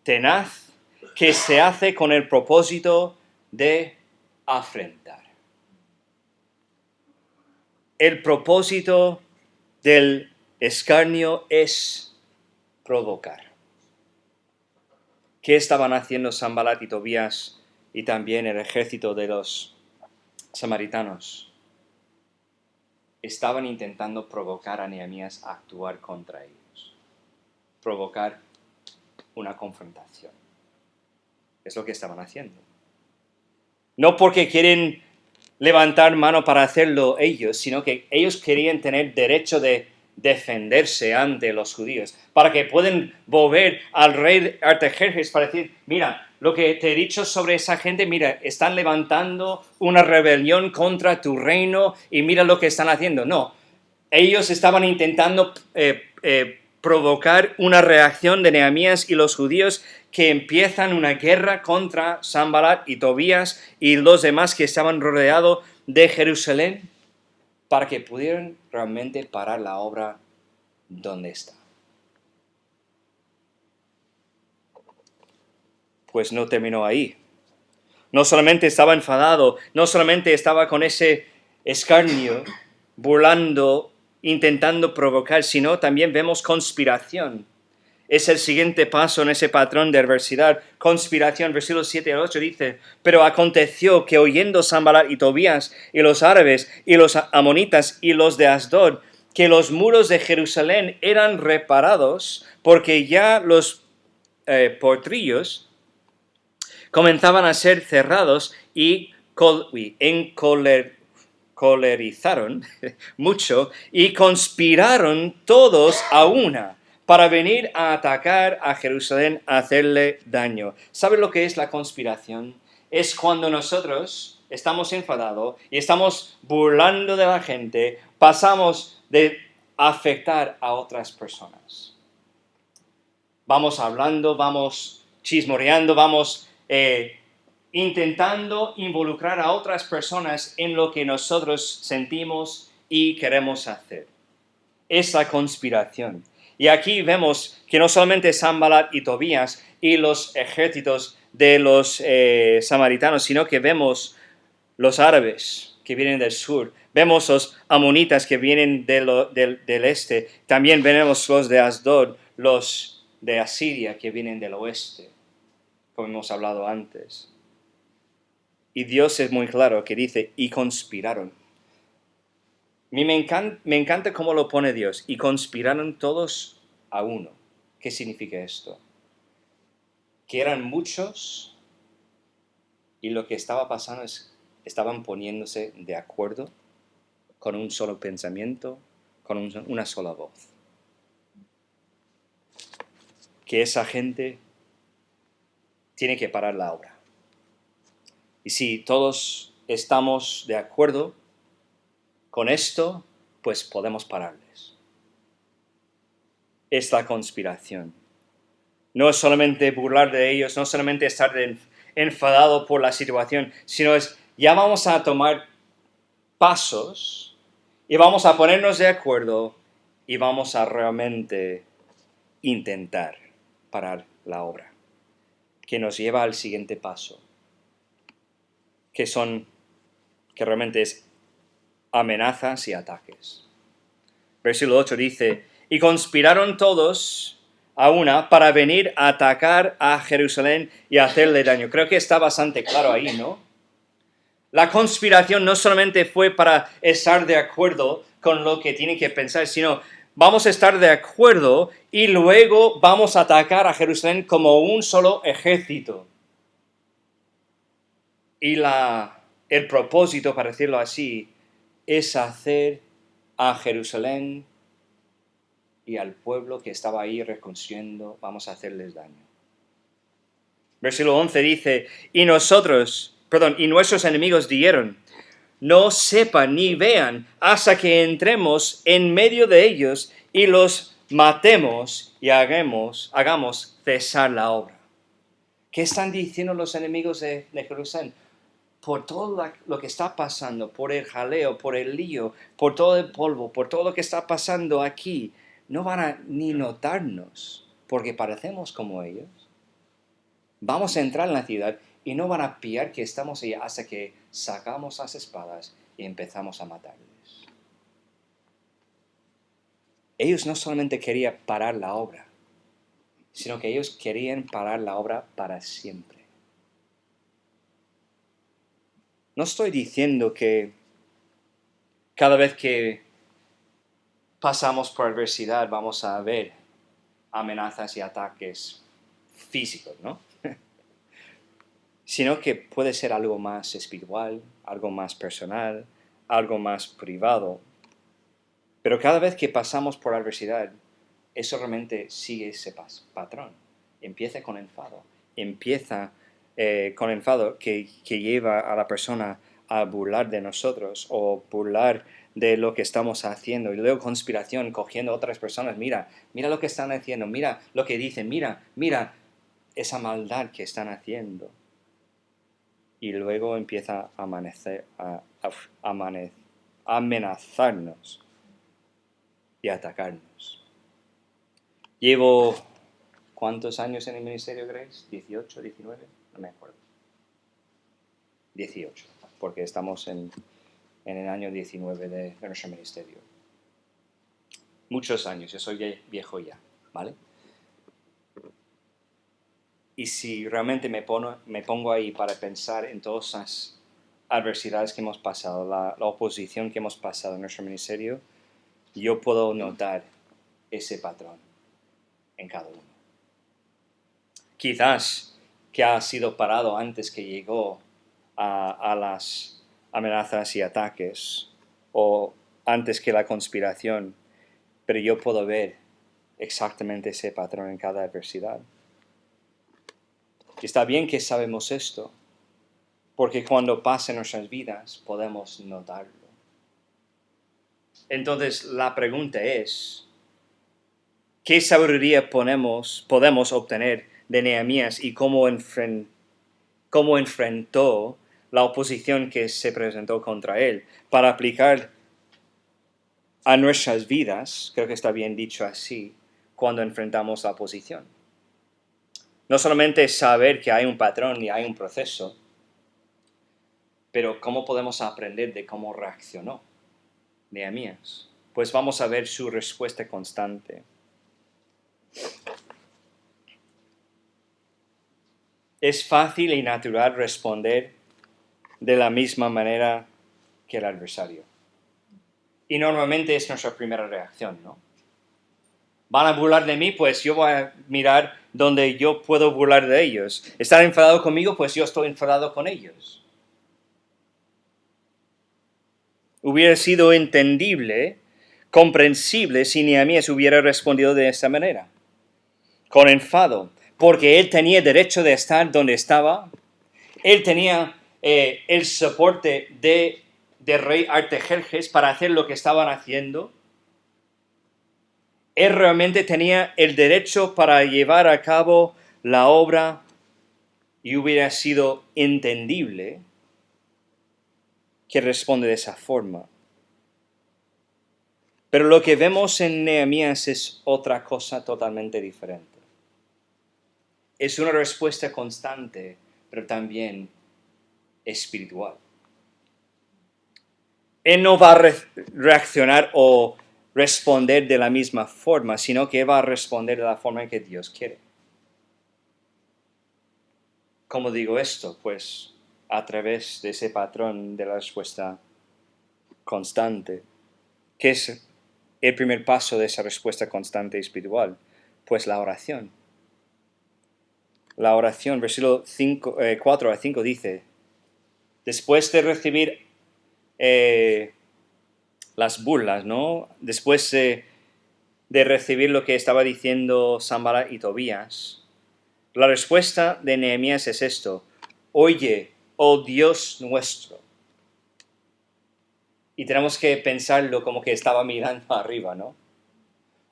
C: tenaz que se hace con el propósito de afrentar. El propósito del escarnio es provocar. ¿Qué estaban haciendo Sanballat y Tobías y también el ejército de los samaritanos? Estaban intentando provocar a Nehemías a actuar contra ellos. Provocar una confrontación. Es lo que estaban haciendo. No porque quieren levantar mano para hacerlo ellos, sino que ellos querían tener derecho de defenderse ante los judíos, para que puedan volver al rey Artajerjes para decir, mira, lo que te he dicho sobre esa gente, mira, están levantando una rebelión contra tu reino y mira lo que están haciendo. No, ellos estaban intentando provocar una reacción de Nehemías y los judíos que empiezan una guerra contra Sanballat y Tobías y los demás que estaban rodeados de Jerusalén para que pudieran realmente parar la obra donde está. Pues no terminó ahí. No solamente estaba enfadado, no solamente estaba con ese escarnio, burlando, intentando provocar, sino también vemos conspiración. Es el siguiente paso en ese patrón de adversidad. Conspiración, versículos 7 al 8 dice, pero aconteció que oyendo Sanballat y Tobías y los árabes y los amonitas y los de Asdod, que los muros de Jerusalén eran reparados, porque ya los portillos comenzaban a ser cerrados y colerizaron mucho y conspiraron todos a una para venir a atacar a Jerusalén, a hacerle daño. ¿Sabe lo que es la conspiración? Es cuando nosotros estamos enfadados y estamos burlando de la gente, pasamos de afectar a otras personas. vamos hablando, vamos chismoreando, vamos intentando involucrar a otras personas en lo que nosotros sentimos y queremos hacer. Es la conspiración. Y aquí vemos que no solamente Sanballat y Tobías y los ejércitos de los samaritanos, sino que vemos los árabes que vienen del sur, vemos los amonitas que vienen del este, también vemos los de Asdod, los de Asiria que vienen del oeste, como hemos hablado antes. Y Dios es muy claro que dice, y conspiraron. A mí me encanta cómo lo pone Dios, y conspiraron todos a uno. ¿Qué significa esto? Que eran muchos y lo que estaba pasando es estaban poniéndose de acuerdo con un solo pensamiento, con una sola voz. Que esa gente tiene que parar la obra. Y si todos estamos de acuerdo con esto, pues podemos pararles. Es la conspiración. No es solamente burlar de ellos, no solamente estar enfadado por la situación, sino es ya vamos a tomar pasos y vamos a ponernos de acuerdo y vamos a realmente intentar parar la obra, que nos lleva al siguiente paso, que realmente es amenazas y ataques. Versículo 8 dice, y conspiraron todos a una para venir a atacar a Jerusalén y hacerle daño. Creo que está bastante claro ahí, ¿no? La conspiración no solamente fue para estar de acuerdo con lo que tienen que pensar, sino vamos a estar de acuerdo y luego vamos a atacar a Jerusalén como un solo ejército. Y el propósito, para decirlo así, es hacer a Jerusalén y al pueblo que estaba ahí reconstruyendo, vamos a hacerles daño. Versículo 11 dice, y nuestros enemigos dijeron, no sepan ni vean hasta que entremos en medio de ellos y los matemos y hagamos cesar la obra. ¿Qué están diciendo los enemigos de Jerusalén? Por todo lo que está pasando, por el jaleo, por el lío, por todo el polvo, por todo lo que está pasando aquí, no van a ni notarnos, porque parecemos como ellos. Vamos a entrar en la ciudad y no van a pillar que estamos ahí hasta que sacamos las espadas y empezamos a matarles. Ellos no solamente querían parar la obra, sino que ellos querían parar la obra para siempre. No estoy diciendo que cada vez que pasamos por adversidad vamos a ver amenazas y ataques físicos, ¿no? Sino que puede ser algo más espiritual, algo más personal, algo más privado. Pero cada vez que pasamos por adversidad, eso realmente sigue ese patrón. Empieza con enfado. Empieza con enfado que lleva a la persona a burlar de nosotros o burlar de lo que estamos haciendo. Y luego conspiración, cogiendo a otras personas. Mira lo que están haciendo. Mira lo que dicen. Mira esa maldad que están haciendo. Y luego empieza a amenazarnos y atacarnos. Llevo, ¿cuántos años en el ministerio, Grace? ¿18, 19? No me acuerdo. 18, porque estamos en el año 19 de nuestro ministerio. Muchos años, yo soy viejo ya, ¿vale? Y si realmente me pongo ahí para pensar en todas las adversidades que hemos pasado, la oposición que hemos pasado en nuestro ministerio, yo puedo notar ese patrón en cada uno. Quizás que ha sido parado antes que llegó a las amenazas y ataques, o antes que la conspiración, pero yo puedo ver exactamente ese patrón en cada adversidad. Y está bien que sabemos esto, porque cuando pasa en nuestras vidas podemos notarlo. Entonces la pregunta es, ¿Qué sabiduría podemos obtener de Nehemías y cómo enfrentó la oposición que se presentó contra él para aplicar a nuestras vidas? Creo que está bien dicho así, cuando enfrentamos la oposición. No solamente saber que hay un patrón y hay un proceso, pero cómo podemos aprender de cómo reaccionó Nehemías. Pues vamos a ver su respuesta constante. Es fácil y natural responder de la misma manera que el adversario. Y normalmente es nuestra primera reacción, ¿no? ¿Van a burlar de mí? Pues yo voy a mirar donde yo puedo burlar de ellos. ¿Están enfadados conmigo? Pues yo estoy enfadado con ellos. Hubiera sido entendible, comprensible si Nehemías hubiera respondido de esta manera, con enfado, porque él tenía derecho de estar donde estaba, él tenía el soporte de rey Artajerjes para hacer lo que estaban haciendo. Él realmente tenía el derecho para llevar a cabo la obra y hubiera sido entendible que responde de esa forma. Pero lo que vemos en Nehemías es otra cosa totalmente diferente. Es una respuesta constante, pero también espiritual. Él no va a reaccionar o responder de la misma forma, sino que va a responder de la forma en que Dios quiere. ¿Cómo digo esto? Pues a través de ese patrón de la respuesta constante. ¿Qué es el primer paso de esa respuesta constante espiritual? Pues la oración. La oración, versículo 4 a 5 dice, después de recibir las burlas, ¿no? Después de recibir lo que estaba diciendo Sanballat y Tobías, la respuesta de Nehemías es esto: oye, oh Dios nuestro. Y tenemos que pensarlo como que estaba mirando arriba, ¿no?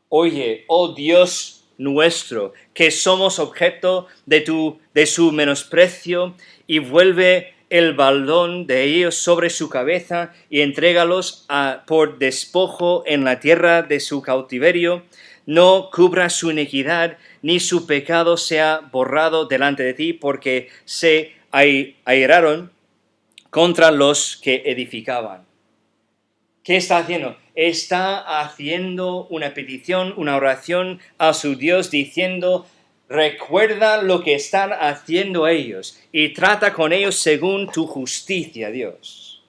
C: Oye, oh Dios nuestro, que somos objeto de su menosprecio, y vuelve el baldón de ellos sobre su cabeza y entrégalos por despojo en la tierra de su cautiverio. No cubra su iniquidad, ni su pecado sea borrado delante de ti, porque se airaron contra los que edificaban. ¿Qué está haciendo? Está haciendo una petición, una oración a su Dios diciendo, recuerda lo que están haciendo ellos y trata con ellos según tu justicia, Dios.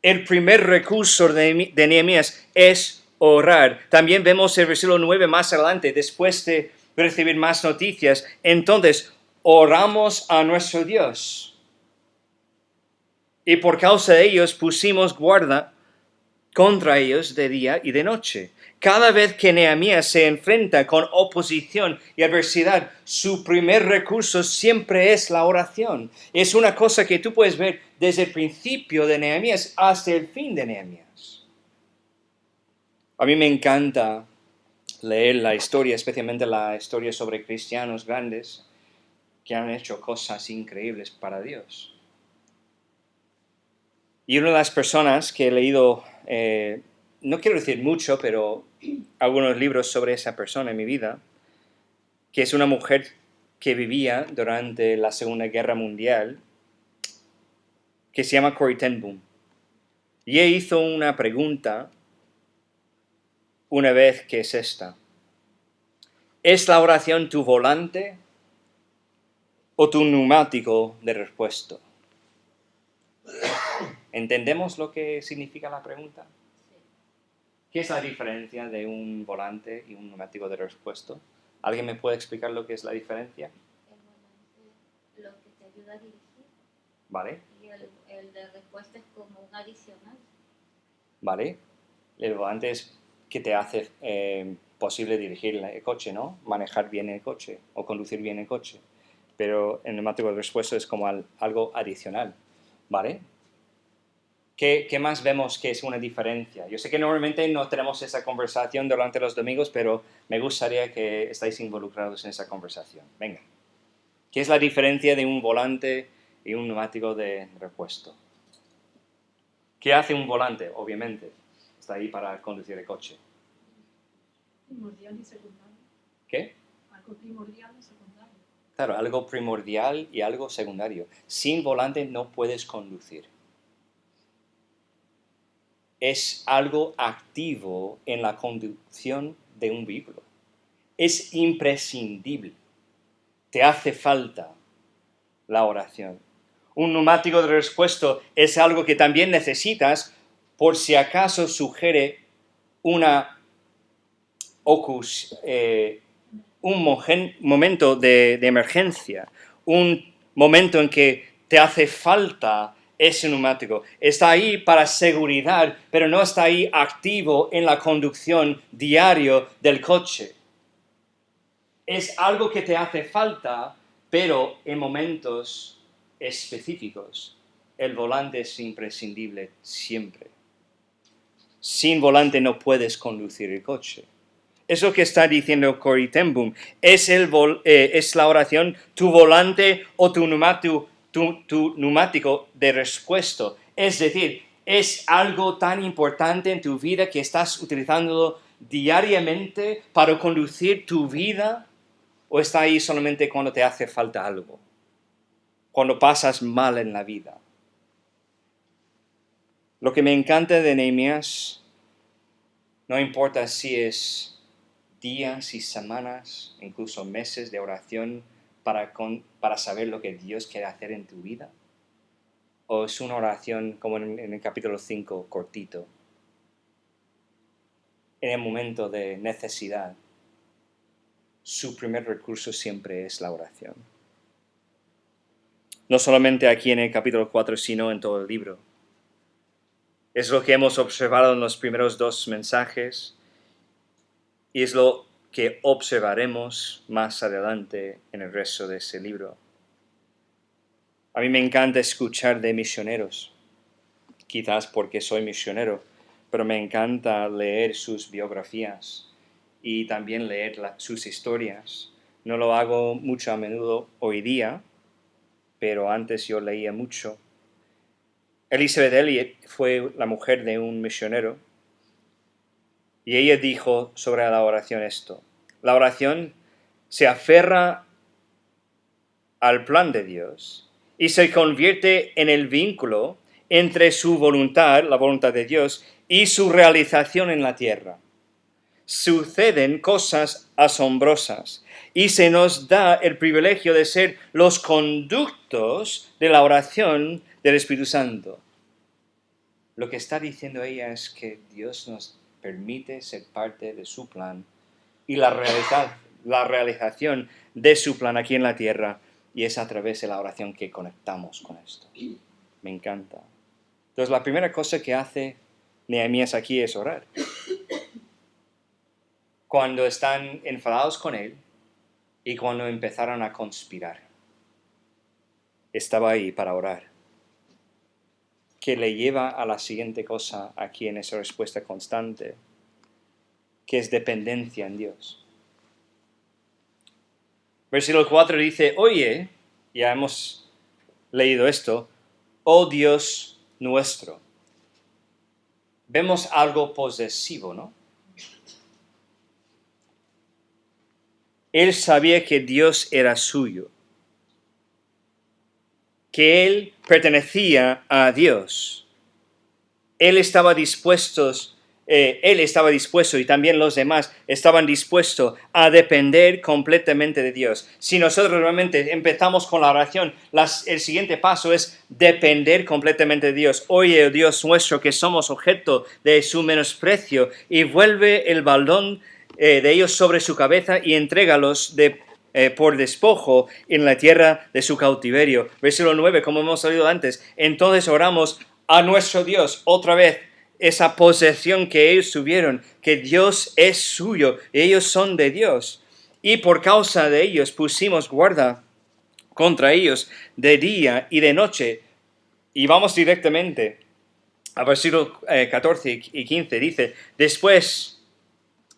C: El primer recurso de Nehemías es orar. También vemos el versículo 9 más adelante, después de recibir más noticias. Entonces, oramos a nuestro Dios. Y por causa de ellos pusimos guarda contra ellos de día y de noche. Cada vez que Nehemías se enfrenta con oposición y adversidad, su primer recurso siempre es la oración. Es una cosa que tú puedes ver desde el principio de Nehemías hasta el fin de Nehemías. A mí me encanta leer la historia, especialmente la historia sobre cristianos grandes que han hecho cosas increíbles para Dios. Y una de las personas que he leído, no quiero decir mucho, pero algunos libros sobre esa persona en mi vida, que es una mujer que vivía durante la Segunda Guerra Mundial, que se llama Corrie ten Boom. Y ella hizo una pregunta una vez, que es esta: ¿es la oración tu volante o tu neumático de repuesto? ¿Entendemos lo que significa la pregunta? ¿Qué es la diferencia de un volante y un neumático de repuesto? ¿Alguien me puede explicar lo que es la diferencia?
D: El volante, lo que te ayuda a dirigir.
C: ¿Vale?
D: Y el de respuesta es como un adicional.
C: ¿Vale? El volante es que te hace posible dirigir el coche, ¿no? Manejar bien el coche o conducir bien el coche. Pero el neumático de repuesto es como algo adicional, ¿vale? ¿Qué más vemos que es una diferencia? Yo sé que normalmente no tenemos esa conversación durante los domingos, pero me gustaría que estéis involucrados en esa conversación. Venga. ¿Qué es la diferencia de un volante y un neumático de repuesto? ¿Qué hace un volante? Obviamente, está ahí para conducir el coche.
B: Primordial y secundario.
C: ¿Qué?
B: Algo primordial y secundario.
C: Claro, algo primordial y algo secundario. Sin volante no puedes conducir. Es algo activo en la conducción de un vehículo. Es imprescindible. Te hace falta la oración. Un neumático de repuesto es algo que también necesitas por si acaso sugiere un momento de emergencia, un momento en que te hace falta ese neumático. Está ahí para seguridad, pero no está ahí activo en la conducción diaria del coche. Es algo que te hace falta, pero en momentos específicos. El volante es imprescindible siempre. Sin volante no puedes conducir el coche. Eso que está diciendo Corrie ten Boom es la oración, tu volante o tu neumático de repuesto. Es decir, es algo tan importante en tu vida que estás utilizándolo diariamente para conducir tu vida, o está ahí solamente cuando te hace falta algo, cuando pasas mal en la vida. Lo que me encanta de Nehemías, no importa si es días y semanas, incluso meses de oración para saber lo que Dios quiere hacer en tu vida, o es una oración como en el capítulo 5, cortito, en el momento de necesidad. Su primer recurso siempre es la oración. No solamente aquí en el capítulo 4, sino en todo el libro. Es lo que hemos observado en los primeros 2 mensajes y es lo que observaremos más adelante en el resto de ese libro. A mí me encanta escuchar de misioneros, quizás porque soy misionero, pero me encanta leer sus biografías y también leer sus historias. No lo hago mucho a menudo hoy día, pero antes yo leía mucho. Elizabeth Elliot fue la mujer de un misionero y ella dijo sobre la oración esto: la oración se aferra al plan de Dios y se convierte en el vínculo entre su voluntad, la voluntad de Dios, y su realización en la tierra. Suceden cosas asombrosas y se nos da el privilegio de ser los conductos de la oración del Espíritu Santo. Lo que está diciendo ella es que Dios nos permite ser parte de su plan y la realización de su plan aquí en la tierra, y es a través de la oración que conectamos con esto. Me encanta. Entonces, la primera cosa que hace Nehemías aquí es orar. Cuando están enfadados con él y cuando empezaron a conspirar, estaba ahí para orar, que le lleva a la siguiente cosa aquí en esa respuesta constante, que es dependencia en Dios. Versículo 4 dice: oye, ya hemos leído esto, oh Dios nuestro. Vemos algo posesivo, ¿no? Él sabía que Dios era suyo, que él pertenecía a Dios. Él estaba dispuesto y también los demás estaban dispuestos a depender completamente de Dios. Si nosotros realmente empezamos con la oración, el siguiente paso es depender completamente de Dios. Oye, Dios nuestro, que somos objeto de su menosprecio, y vuelve el baldón de ellos sobre su cabeza y entrégalos por despojo en la tierra de su cautiverio. Versículo 9, como hemos leído antes. Entonces oramos a nuestro Dios otra vez. Esa posesión que ellos tuvieron, que Dios es suyo, ellos son de Dios. Y por causa de ellos pusimos guarda contra ellos de día y de noche. Y vamos directamente a versículo 14 y 15 dice, después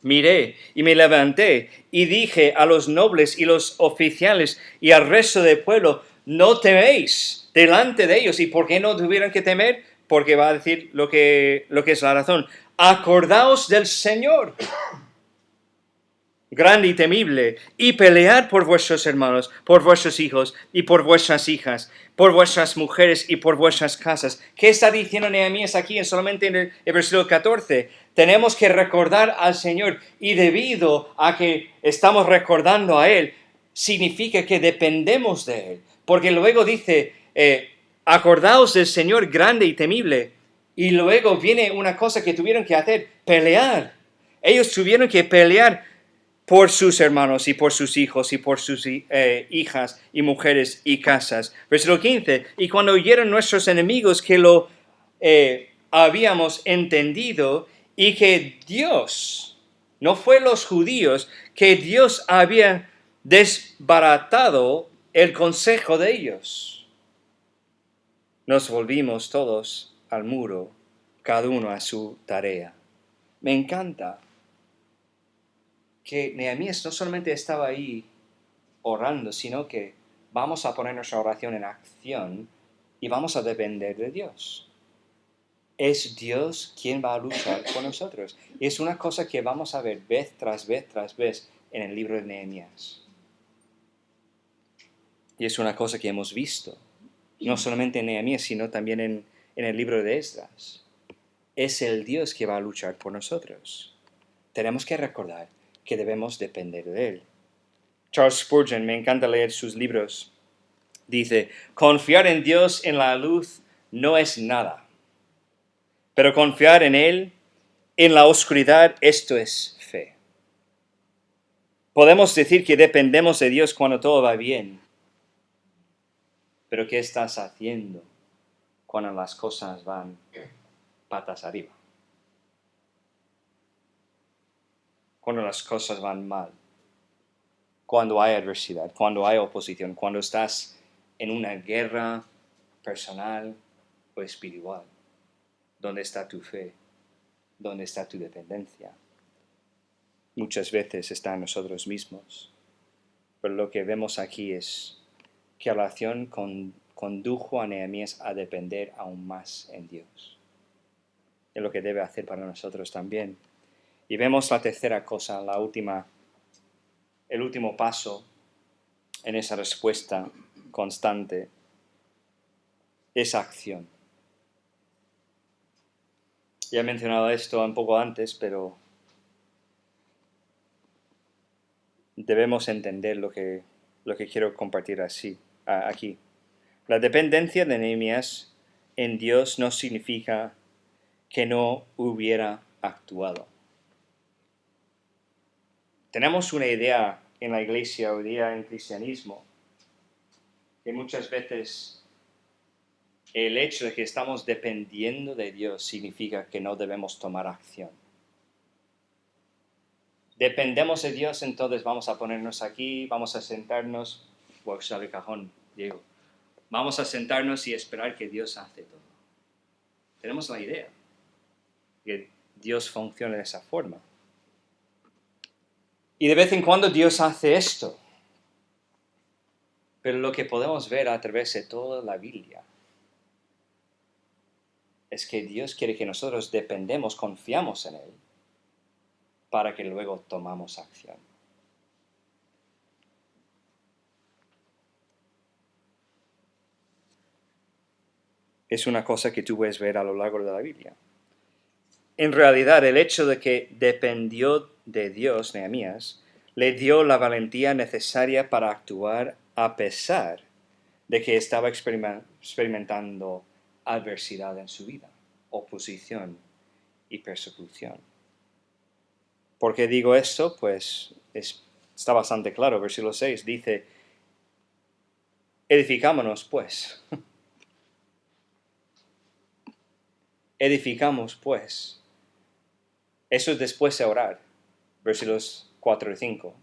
C: miré y me levanté y dije a los nobles y los oficiales y al resto del pueblo, no teméis delante de ellos. ¿Y por qué no tuvieron que temer? Porque va a decir lo que es la razón. Acordaos del Señor, grande y temible, y pelead por vuestros hermanos, por vuestros hijos y por vuestras hijas, por vuestras mujeres y por vuestras casas. ¿Qué está diciendo Nehemías aquí solamente en el versículo 14? Tenemos que recordar al Señor, y debido a que estamos recordando a Él, significa que dependemos de Él. Porque luego dice, acordaos del Señor grande y temible, y luego viene una cosa que tuvieron que hacer, pelear. Ellos tuvieron que pelear por sus hermanos y por sus hijos y por sus hijas y mujeres y casas. Versículo 15, y cuando oyeron nuestros enemigos que lo habíamos entendido y que Dios, no fue los judíos, que Dios había desbaratado el consejo de ellos, nos volvimos todos al muro, cada uno a su tarea. Me encanta que Nehemías no solamente estaba ahí orando, sino que vamos a poner nuestra oración en acción y vamos a depender de Dios. Es Dios quien va a luchar por nosotros. Y es una cosa que vamos a ver vez tras vez tras vez en el libro de Nehemías. Y es una cosa que hemos visto, no solamente en Nehemías, sino también en el libro de Esdras. Es el Dios que va a luchar por nosotros. Tenemos que recordar que debemos depender de Él. Charles Spurgeon, me encanta leer sus libros, dice, confiar en Dios en la luz no es nada, pero confiar en Él en la oscuridad, esto es fe. Podemos decir que dependemos de Dios cuando todo va bien, pero ¿qué estás haciendo cuando las cosas van patas arriba? Cuando las cosas van mal, cuando hay adversidad, cuando hay oposición, cuando estás en una guerra personal o espiritual. ¿Dónde está tu fe? ¿Dónde está tu dependencia? Muchas veces está en nosotros mismos, pero lo que vemos aquí es que la acción condujo a Nehemías a depender aún más en Dios. Es lo que debe hacer para nosotros también. Y vemos la tercera cosa, el último paso en esa respuesta constante, es acción. Ya he mencionado esto un poco antes, pero debemos entender lo que quiero compartir aquí. La dependencia de Nehemías en Dios no significa que no hubiera actuado. Tenemos una idea en la iglesia hoy día, en el cristianismo, que muchas veces el hecho de que estamos dependiendo de Dios significa que no debemos tomar acción. Dependemos de Dios, entonces vamos a ponernos aquí, vamos a sentarnos, voy a usar el cajón, Diego, vamos a sentarnos y esperar que Dios hace todo. Tenemos la idea que Dios funciona de esa forma. Y de vez en cuando Dios hace esto. Pero lo que podemos ver a través de toda la Biblia es que Dios quiere que nosotros dependemos, confiamos en Él, para que luego tomamos acción. Es una cosa que tú puedes ver a lo largo de la Biblia. En realidad, el hecho de que dependió de Dios, Nehemías, le dio la valentía necesaria para actuar a pesar de que estaba experimentando adversidad en su vida, oposición y persecución. ¿Por qué digo esto? Pues está bastante claro. Versículo 6 dice, edificámonos pues. Edificamos pues. Eso es después de orar, versículos 4 y 5.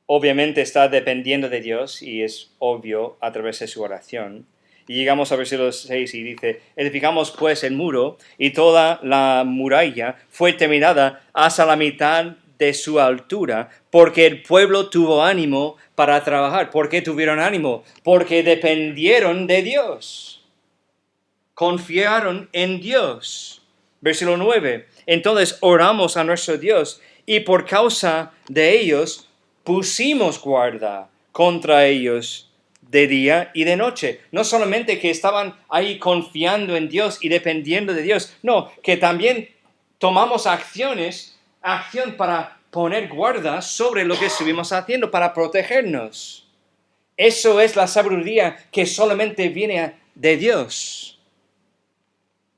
C: Obviamente está dependiendo de Dios y es obvio a través de su oración. Y llegamos al versículo 6 y dice, edificamos pues el muro y toda la muralla fue terminada hasta la mitad de su altura, porque el pueblo tuvo ánimo para trabajar. ¿Por qué tuvieron ánimo? Porque dependieron de Dios. Confiaron en Dios. Versículo 9. Entonces oramos a nuestro Dios y por causa de ellos pusimos guarda contra ellos de día y de noche. No solamente que estaban ahí confiando en Dios y dependiendo de Dios, no, que también tomamos acción para poner guarda sobre lo que estuvimos haciendo, para protegernos. Eso es la sabiduría que solamente viene de Dios.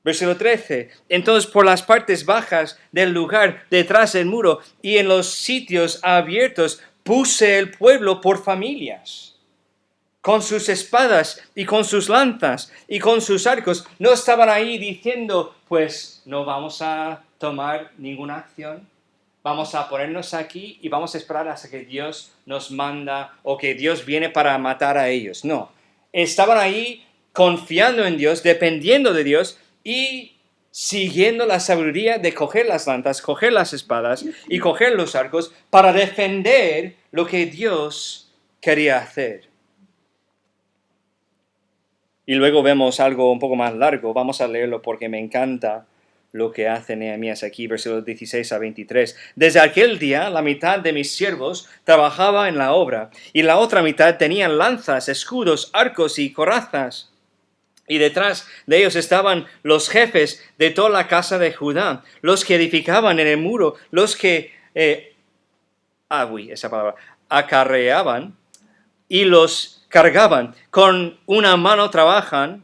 C: Versículo 13. Entonces por las partes bajas del lugar, detrás del muro y en los sitios abiertos, puse el pueblo por familias, con sus espadas y con sus lanzas y con sus arcos. No estaban ahí diciendo, pues no vamos a tomar ninguna acción, vamos a ponernos aquí y vamos a esperar hasta que Dios nos manda o que Dios viene para matar a ellos. No, estaban ahí confiando en Dios, dependiendo de Dios y siguiendo la sabiduría de coger las lanzas, coger las espadas y coger los arcos para defender lo que Dios quería hacer. Y luego vemos algo un poco más largo, vamos a leerlo porque me encanta lo que hace Nehemías aquí, versículos 16 a 23. Desde aquel día, la mitad de mis siervos trabajaba en la obra, y la otra mitad tenían lanzas, escudos, arcos y corazas. Y detrás de ellos estaban los jefes de toda la casa de Judá, los que edificaban en el muro, los que acarreaban y los cargaban. Con una mano trabajaban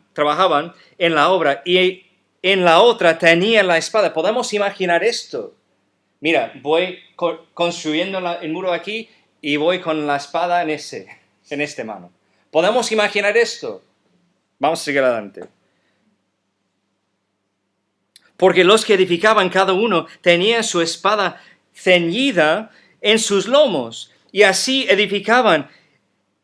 C: en la obra y en la otra tenían la espada. ¿Podemos imaginar esto? Mira, voy construyendo el muro aquí y voy con la espada en este mano. ¿Podemos imaginar esto? Vamos a seguir adelante. Porque los que edificaban cada uno tenían su espada ceñida en sus lomos y así edificaban.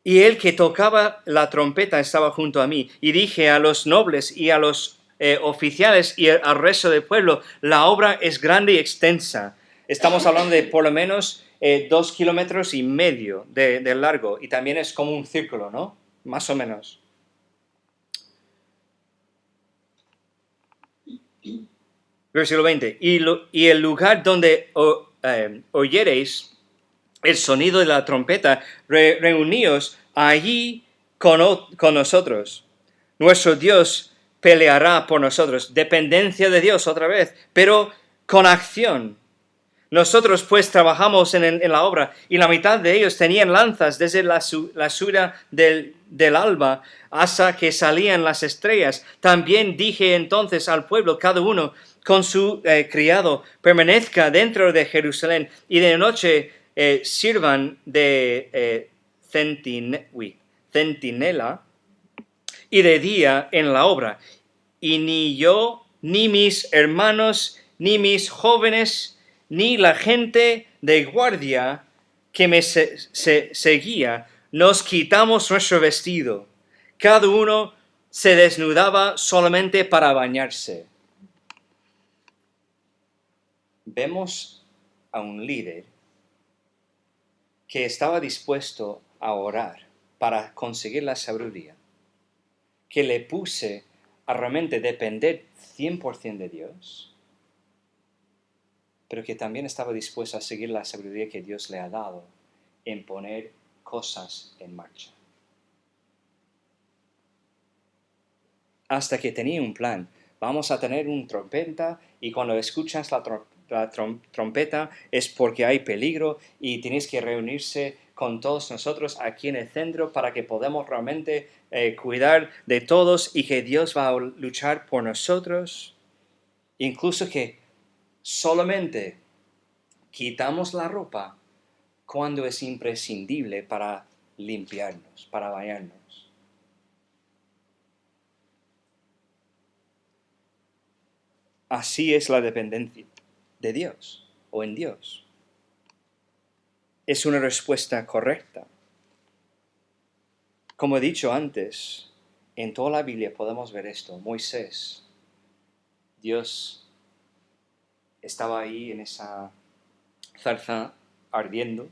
C: Y el que tocaba la trompeta estaba junto a mí. Y dije a los nobles y a los oficiales y al resto del pueblo, la obra es grande y extensa. Estamos hablando de por lo menos 2,5 kilómetros de largo. Y también es como un círculo, ¿no? Más o menos. Versículo 20. Y el lugar donde oyereis el sonido de la trompeta, reuníos allí con nosotros. Nuestro Dios peleará por nosotros. Dependencia de Dios otra vez, pero con acción. Nosotros pues trabajamos en la obra y la mitad de ellos tenían lanzas desde la subida del alba hasta que salían las estrellas. También dije entonces al pueblo, cada uno con su criado, permanezca dentro de Jerusalén y de noche sirvan de centinela y de día en la obra. Y ni yo, ni mis hermanos, ni mis jóvenes, ni la gente de guardia que me seguía, nos quitamos nuestro vestido. Cada uno se desnudaba solamente para bañarse. Vemos a un líder que estaba dispuesto a orar para conseguir la sabiduría, que le puse a realmente depender 100% de Dios, pero que también estaba dispuesto a seguir la sabiduría que Dios le ha dado en poner cosas en marcha. Hasta que tenía un plan. Vamos a tener una trompeta y cuando escuchas la trompeta es porque hay peligro y tienes que reunirse con todos nosotros aquí en el centro para que podamos realmente cuidar de todos y que Dios va a luchar por nosotros. Incluso que solamente quitamos la ropa cuando es imprescindible para limpiarnos, para bañarnos. Así es la dependencia de Dios o en Dios. Es una respuesta correcta. Como he dicho antes, En toda la Biblia podemos ver esto. Moisés, Dios estaba ahí en esa zarza ardiendo,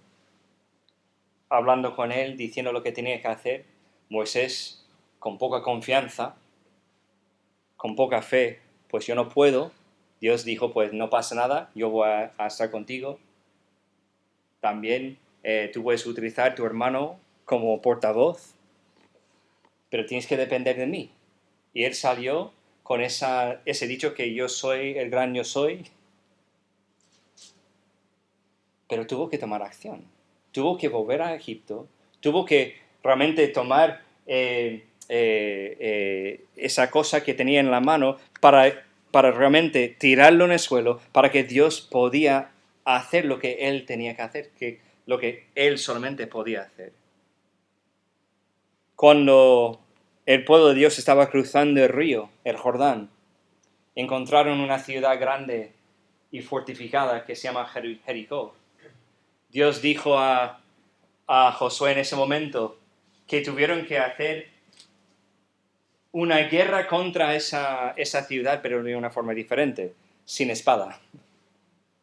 C: hablando con él, diciendo lo que tenía que hacer. Moisés, con poca confianza, con poca fe, pues yo no puedo. Dios dijo, pues no pasa nada, yo voy a estar contigo. También tú puedes utilizar a tu hermano como portavoz, pero tienes que depender de mí. Y él salió con ese dicho que yo soy el gran yo soy, pero tuvo que tomar acción. Tuvo que volver a Egipto, tuvo que realmente tomar esa cosa que tenía en la mano para realmente tirarlo en el suelo, para que Dios podía hacer lo que él tenía que hacer, lo que él solamente podía hacer. Cuando el pueblo de Dios estaba cruzando el río, el Jordán, encontraron una ciudad grande y fortificada que se llama Jericó. Dios dijo a Josué en ese momento que tuvieron que hacer una guerra contra esa ciudad, pero de una forma diferente, sin espada.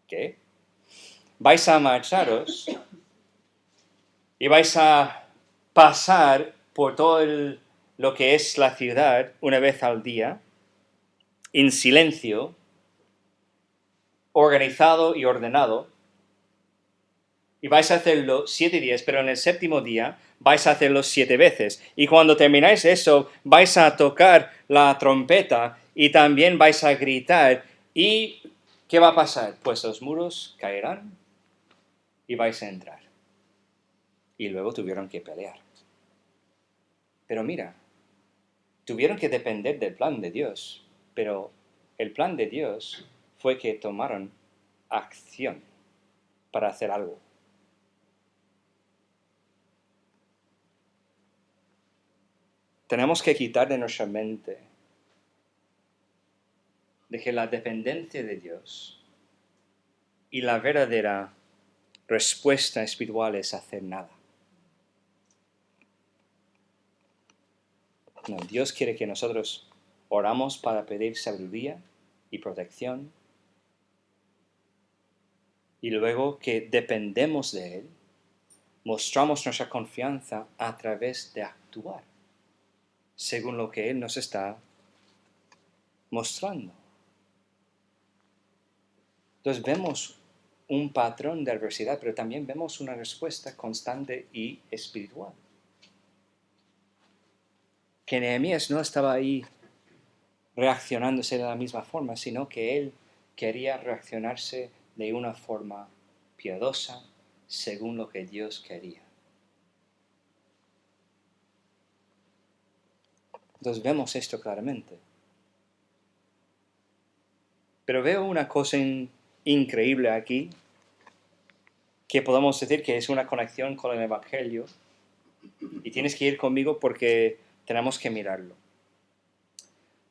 C: ¿Qué? Vais a marcharos y vais a pasar por todo lo que es la ciudad una vez al día, en silencio, organizado y ordenado, y vais a hacerlo 7 días, pero en el 7º día vais a hacerlo 7 veces. Y cuando termináis eso, vais a tocar la trompeta y también vais a gritar. ¿Y qué va a pasar? Pues los muros caerán y vais a entrar. Y luego tuvieron que pelear. Pero mira, tuvieron que depender del plan de Dios, pero el plan de Dios fue que tomaron acción para hacer algo. Tenemos que quitar de nuestra mente de que la dependencia de Dios y la verdadera respuesta espiritual es hacer nada. No, Dios quiere que nosotros oramos para pedir sabiduría y protección, y luego que dependemos de Él, mostramos nuestra confianza a través de actuar según lo que Él nos está mostrando. Entonces vemos un patrón de adversidad, pero también vemos una respuesta constante y espiritual. Que Nehemías no estaba ahí reaccionándose de la misma forma, sino que él quería reaccionarse de una forma piadosa, según lo que Dios quería. Entonces vemos esto claramente. Pero veo una cosa increíble aquí, que podemos decir que es una conexión con el Evangelio, y tienes que ir conmigo porque tenemos que mirarlo.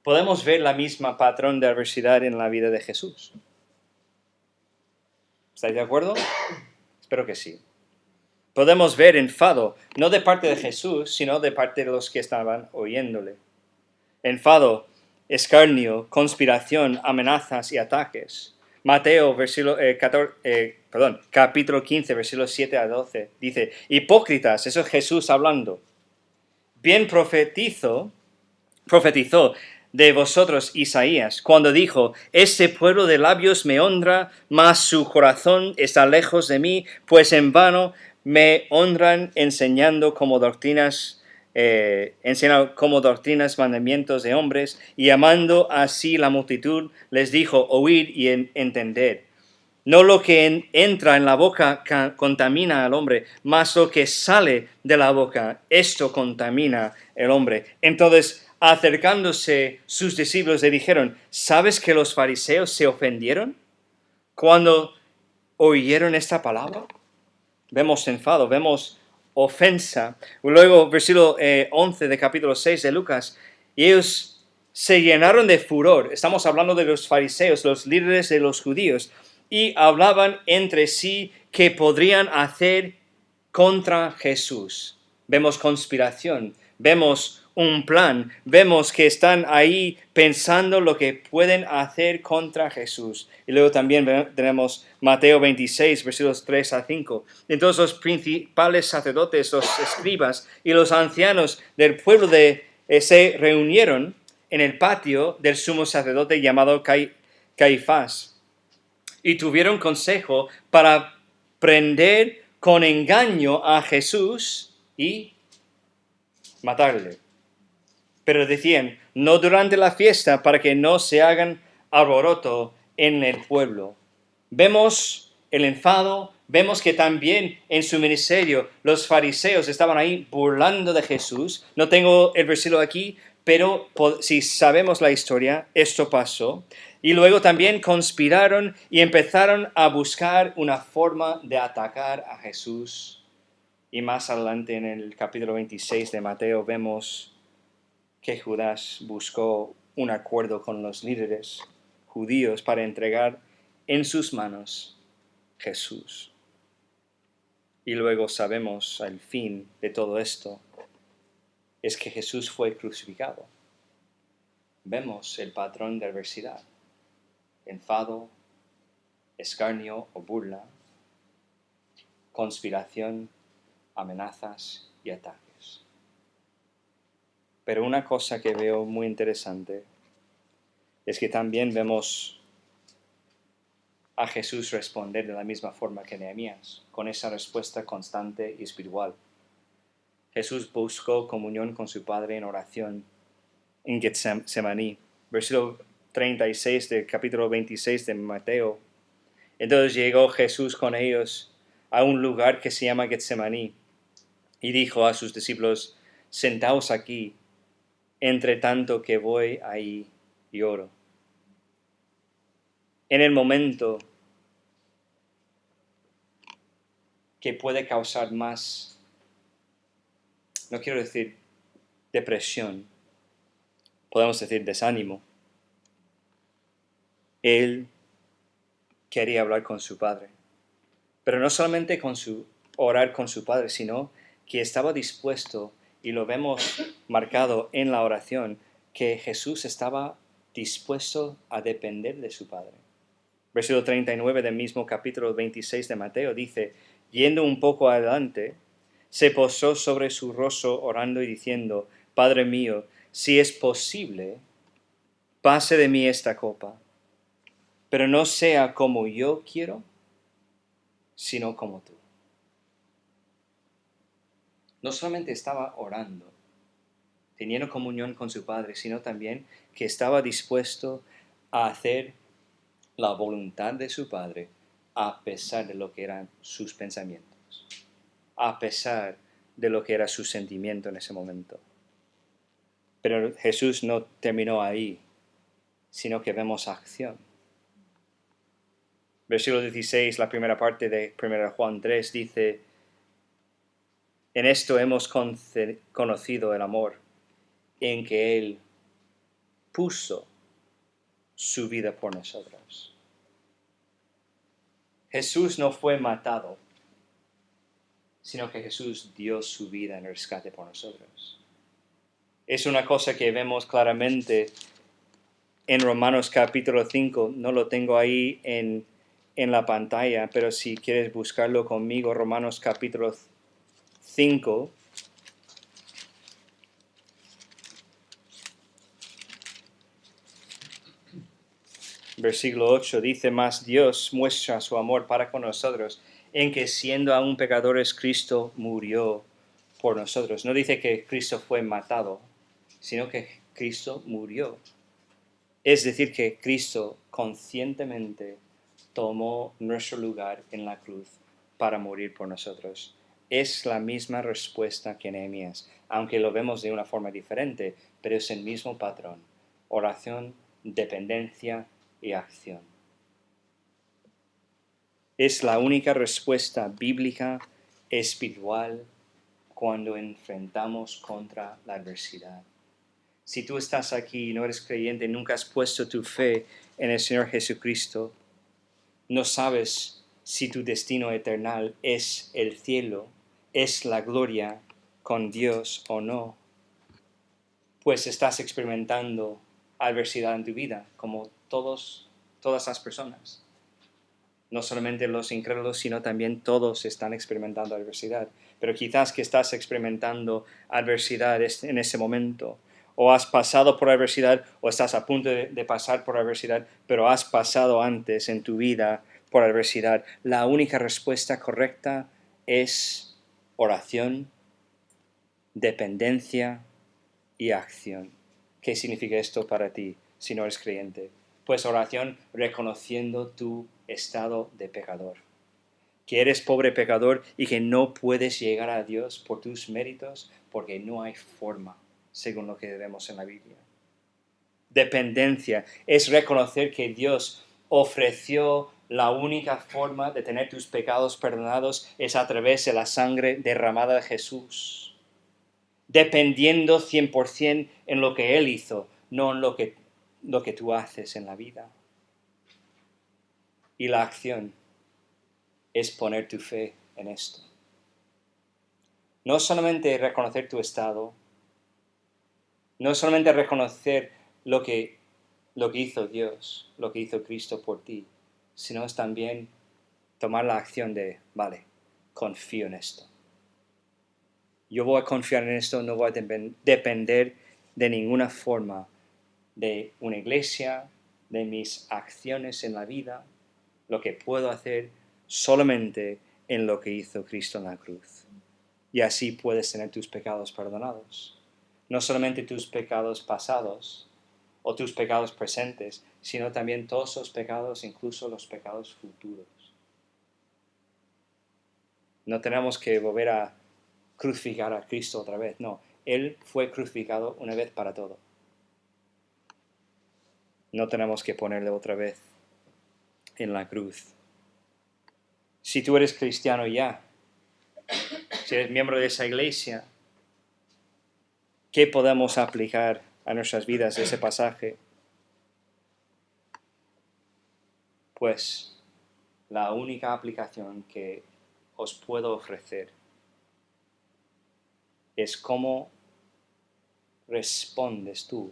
C: Podemos ver la misma patrón de adversidad en la vida de Jesús. ¿Estáis de acuerdo? Espero que sí. Podemos ver enfado, no de parte de Jesús, sino de parte de los que estaban oyéndole. Enfado, escarnio, conspiración, amenazas y ataques. Mateo, capítulo 15, versículos 7 a 12, dice, hipócritas, eso es Jesús hablando. Bien profetizó de vosotros Isaías, cuando dijo, este pueblo de labios me honra, mas su corazón está lejos de mí, pues en vano me honran enseñando como doctrinas mandamientos de hombres, y amando así la multitud, les dijo, oíd y entended. No lo que entra en la boca contamina al hombre, mas lo que sale de la boca, esto contamina al hombre. Entonces, acercándose sus discípulos le dijeron, ¿sabes que los fariseos se ofendieron cuando oyeron esta palabra? Vemos enfado, vemos ofensa. Luego, versículo 11 de capítulo 6 de Lucas, y ellos se llenaron de furor. Estamos hablando de los fariseos, los líderes de los judíos, y hablaban entre sí qué podrían hacer contra Jesús. Vemos conspiración, vemos un plan, vemos que están ahí pensando lo que pueden hacer contra Jesús. Y luego también tenemos Mateo 26, versículos 3 a 5. Entonces los principales sacerdotes, los escribas y los ancianos del pueblo se reunieron en el patio del sumo sacerdote llamado Caifás y tuvieron consejo para prender con engaño a Jesús y matarle. Pero decían, no durante la fiesta, para que no se hagan alboroto en el pueblo. Vemos el enfado, vemos que también en su ministerio los fariseos estaban ahí burlando de Jesús. No tengo el versículo aquí, pero si sabemos la historia, esto pasó. Y luego también conspiraron y empezaron a buscar una forma de atacar a Jesús. Y más adelante en el capítulo 26 de Mateo vemos que Judas buscó un acuerdo con los líderes judíos para entregar en sus manos Jesús. Y luego sabemos el fin de todo esto, es que Jesús fue crucificado. Vemos el patrón de adversidad, enfado, escarnio o burla, conspiración, amenazas y ataques. Pero una cosa que veo muy interesante es que también vemos a Jesús responder de la misma forma que Nehemías, con esa respuesta constante y espiritual. Jesús buscó comunión con su Padre en oración en Getsemaní. Versículo 36 del capítulo 26 de Mateo. Entonces llegó Jesús con ellos a un lugar que se llama Getsemaní y dijo a sus discípulos, sentaos aquí, entre tanto que voy ahí y oro. En el momento que puede causar más, no quiero decir depresión, podemos decir desánimo, él quería hablar con su Padre. Pero no solamente orar con su Padre, sino que estaba dispuesto, y lo vemos marcado en la oración, que Jesús estaba dispuesto a depender de su Padre. Versículo 39 del mismo capítulo 26 de Mateo dice, yendo un poco adelante, se posó sobre su rostro orando y diciendo, Padre mío, si es posible, pase de mí esta copa, pero no sea como yo quiero, sino como tú. No solamente estaba orando, teniendo comunión con su Padre, sino también que estaba dispuesto a hacer la voluntad de su Padre a pesar de lo que eran sus pensamientos, a pesar de lo que era su sentimiento en ese momento. Pero Jesús no terminó ahí, sino que vemos acción. Versículo 16, la primera parte de 1 Juan 3 dice, en esto hemos conocido el amor, en que Él puso su vida por nosotros. Jesús no fue matado, sino que Jesús dio su vida en rescate por nosotros. Es una cosa que vemos claramente en Romanos capítulo 5, no lo tengo ahí en la pantalla, pero si quieres buscarlo conmigo, Romanos capítulo 5, versículo 8 dice, mas Dios muestra su amor para con nosotros, en que siendo aún pecadores, Cristo murió por nosotros. No dice que Cristo fue matado, sino que Cristo murió. Es decir, que Cristo conscientemente tomó nuestro lugar en la cruz para morir por nosotros. Es la misma respuesta que Nehemías, aunque lo vemos de una forma diferente, pero es el mismo patrón. Oración, dependencia y acción. Es la única respuesta bíblica, espiritual, cuando enfrentamos contra la adversidad. Si tú estás aquí y no eres creyente, nunca has puesto tu fe en el Señor Jesucristo, no sabes si tu destino eterno es el cielo, es la gloria con Dios o no. pues estás experimentando adversidad en tu vida, como todas las personas. No solamente los incrédulos, sino también todos están experimentando adversidad. Pero quizás que estás experimentando adversidad en ese momento, o has pasado por adversidad, o estás a punto de pasar por adversidad, pero has pasado antes en tu vida por adversidad. La única respuesta correcta es oración, dependencia y acción. ¿Qué significa esto para ti si no eres creyente? Pues oración reconociendo tu estado de pecador. Que eres pobre pecador y que no puedes llegar a Dios por tus méritos porque no hay forma, según lo que vemos en la Biblia. Dependencia es reconocer que Dios ofreció la única forma de tener tus pecados perdonados es a través de la sangre derramada de Jesús. Dependiendo 100% en lo que Él hizo, no en lo que tú haces en la vida. Y la acción es poner tu fe en esto. No solamente reconocer tu estado, no solamente reconocer lo que hizo Dios, lo que hizo Cristo por ti, sino es también tomar la acción de, vale, confío en esto. Yo voy a confiar en esto, no voy a depender de ninguna forma de una iglesia, de mis acciones en la vida, lo que puedo hacer solamente en lo que hizo Cristo en la cruz. Y así puedes tener tus pecados perdonados. No solamente tus pecados pasados o tus pecados presentes, sino también todos los pecados, incluso los pecados futuros. No tenemos que volver a crucificar a Cristo otra vez, no. Él fue crucificado una vez para todo. No tenemos que ponerle otra vez en la cruz. Si tú eres cristiano ya, si eres miembro de esa iglesia, ¿qué podemos aplicar a nuestras vidas de ese pasaje? Pues la única aplicación que os puedo ofrecer es cómo respondes tú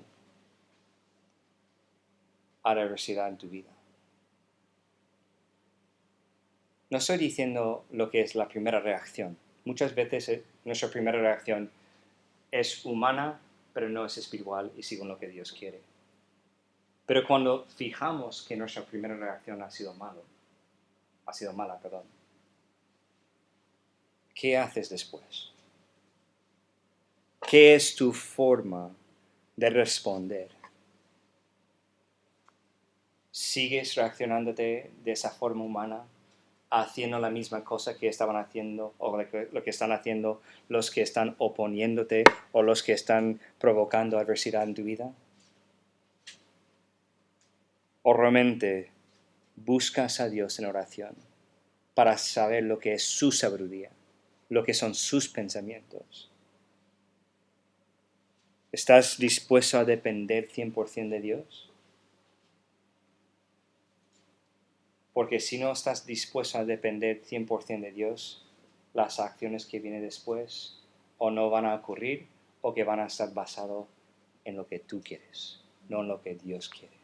C: a la adversidad en tu vida. No estoy diciendo lo que es la primera reacción. Muchas veces nuestra primera reacción es humana, pero no es espiritual y según lo que Dios quiere. Pero cuando fijamos que nuestra primera reacción ha sido mala, ¿qué haces después? ¿Qué es tu forma de responder? ¿Sigues reaccionándote de esa forma humana, haciendo la misma cosa que estaban haciendo o lo que están haciendo los que están oponiéndote o los que están provocando adversidad en tu vida? ¿O realmente buscas a Dios en oración para saber lo que es su sabiduría, lo que son sus pensamientos? ¿Estás dispuesto a depender 100% de Dios? Porque si no estás dispuesto a depender 100% de Dios, las acciones que vienen después o no van a ocurrir o que van a estar basadas en lo que tú quieres, no en lo que Dios quiere.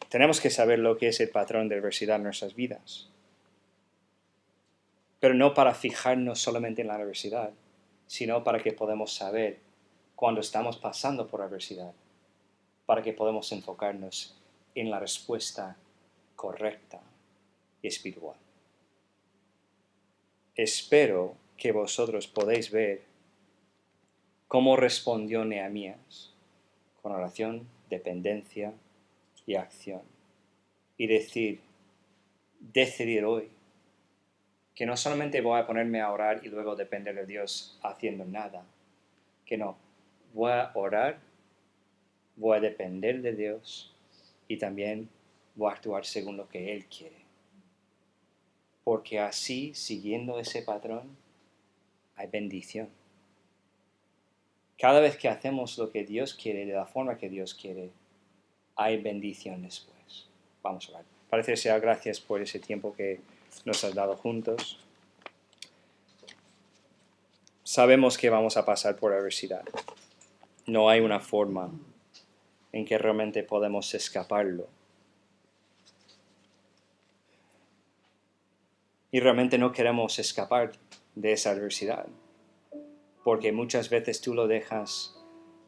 C: Tenemos que saber lo que es el patrón de adversidad en nuestras vidas, pero no para fijarnos solamente en la adversidad, sino para que podamos saber cuando estamos pasando por adversidad, para que podamos enfocarnos en la respuesta correcta y espiritual. Espero que vosotros podéis ver cómo respondió Nehemías con oración, dependencia y acción. Y decidir hoy que no solamente voy a ponerme a orar y luego depender de Dios haciendo nada, que no, voy a orar, voy a depender de Dios y también voy a actuar según lo que Él quiere. Porque así, siguiendo ese patrón, hay bendición. Cada vez que hacemos lo que Dios quiere, de la forma que Dios quiere, hay bendición después. Vamos a orar. Padre, sea gracias por ese tiempo que nos has dado juntos. sabemos que vamos a pasar por adversidad. No hay una forma en que realmente podemos escaparlo. Y realmente no queremos escapar de esa adversidad, porque muchas veces tú lo dejas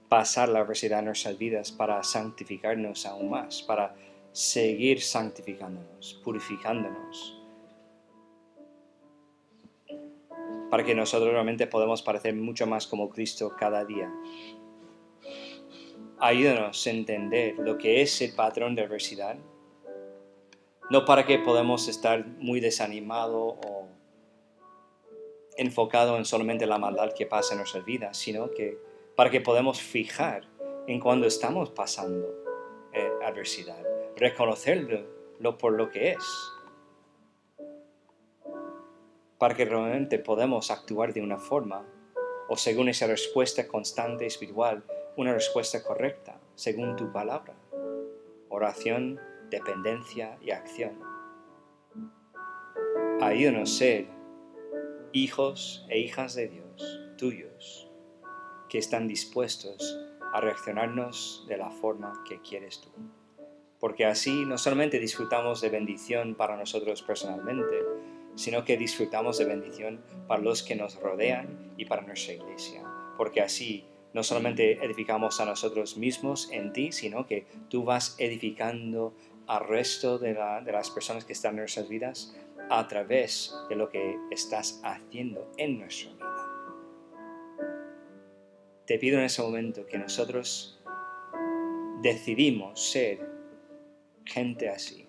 C: pasar la adversidad en nuestras vidas para santificarnos aún más, para seguir santificándonos, purificándonos, para que nosotros realmente podamos parecer mucho más como Cristo cada día. Ayúdanos a entender lo que es el patrón de adversidad, no para que podamos estar muy desanimados o enfocados en solamente la maldad que pasa en nuestras vidas, sino que para que podamos fijar en cuando estamos pasando adversidad, reconocerlo por lo que es, para que realmente podamos actuar de una forma o según esa respuesta constante espiritual, una respuesta correcta, según tu palabra. Oración, dependencia y acción. Ayúdanos a ser hijos e hijas de Dios, tuyos, que están dispuestos a reaccionarnos de la forma que quieres tú. Porque así no solamente disfrutamos de bendición para nosotros personalmente, sino que disfrutamos de bendición para los que nos rodean y para nuestra iglesia. Porque así no solamente edificamos a nosotros mismos en ti, sino que tú vas edificando al resto de las personas que están en nuestras vidas a través de lo que estás haciendo en nuestra vida. Te pido en ese momento que nosotros decidimos ser gente así,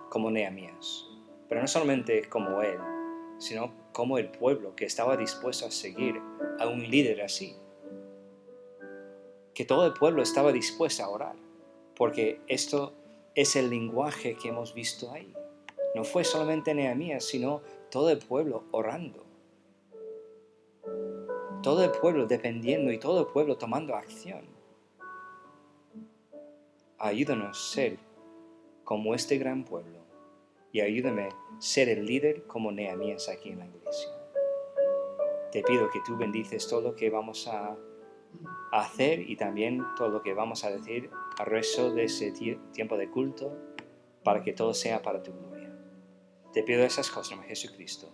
C: como Nehemías, pero no solamente como él, sino como el pueblo que estaba dispuesto a seguir a un líder así. Que todo el pueblo estaba dispuesto a orar, porque esto es el lenguaje que hemos visto ahí. No fue solamente Nehemías, sino todo el pueblo orando. Todo el pueblo dependiendo y todo el pueblo tomando acción. Ayúdanos a ser como este gran pueblo y ayúdame a ser el líder como Nehemías aquí en la iglesia. Te pido que tú bendices todo lo que vamos a hacer y también todo lo que vamos a decir al resto de ese tiempo de culto para que todo sea para tu gloria. Te pido esas cosas en Jesucristo.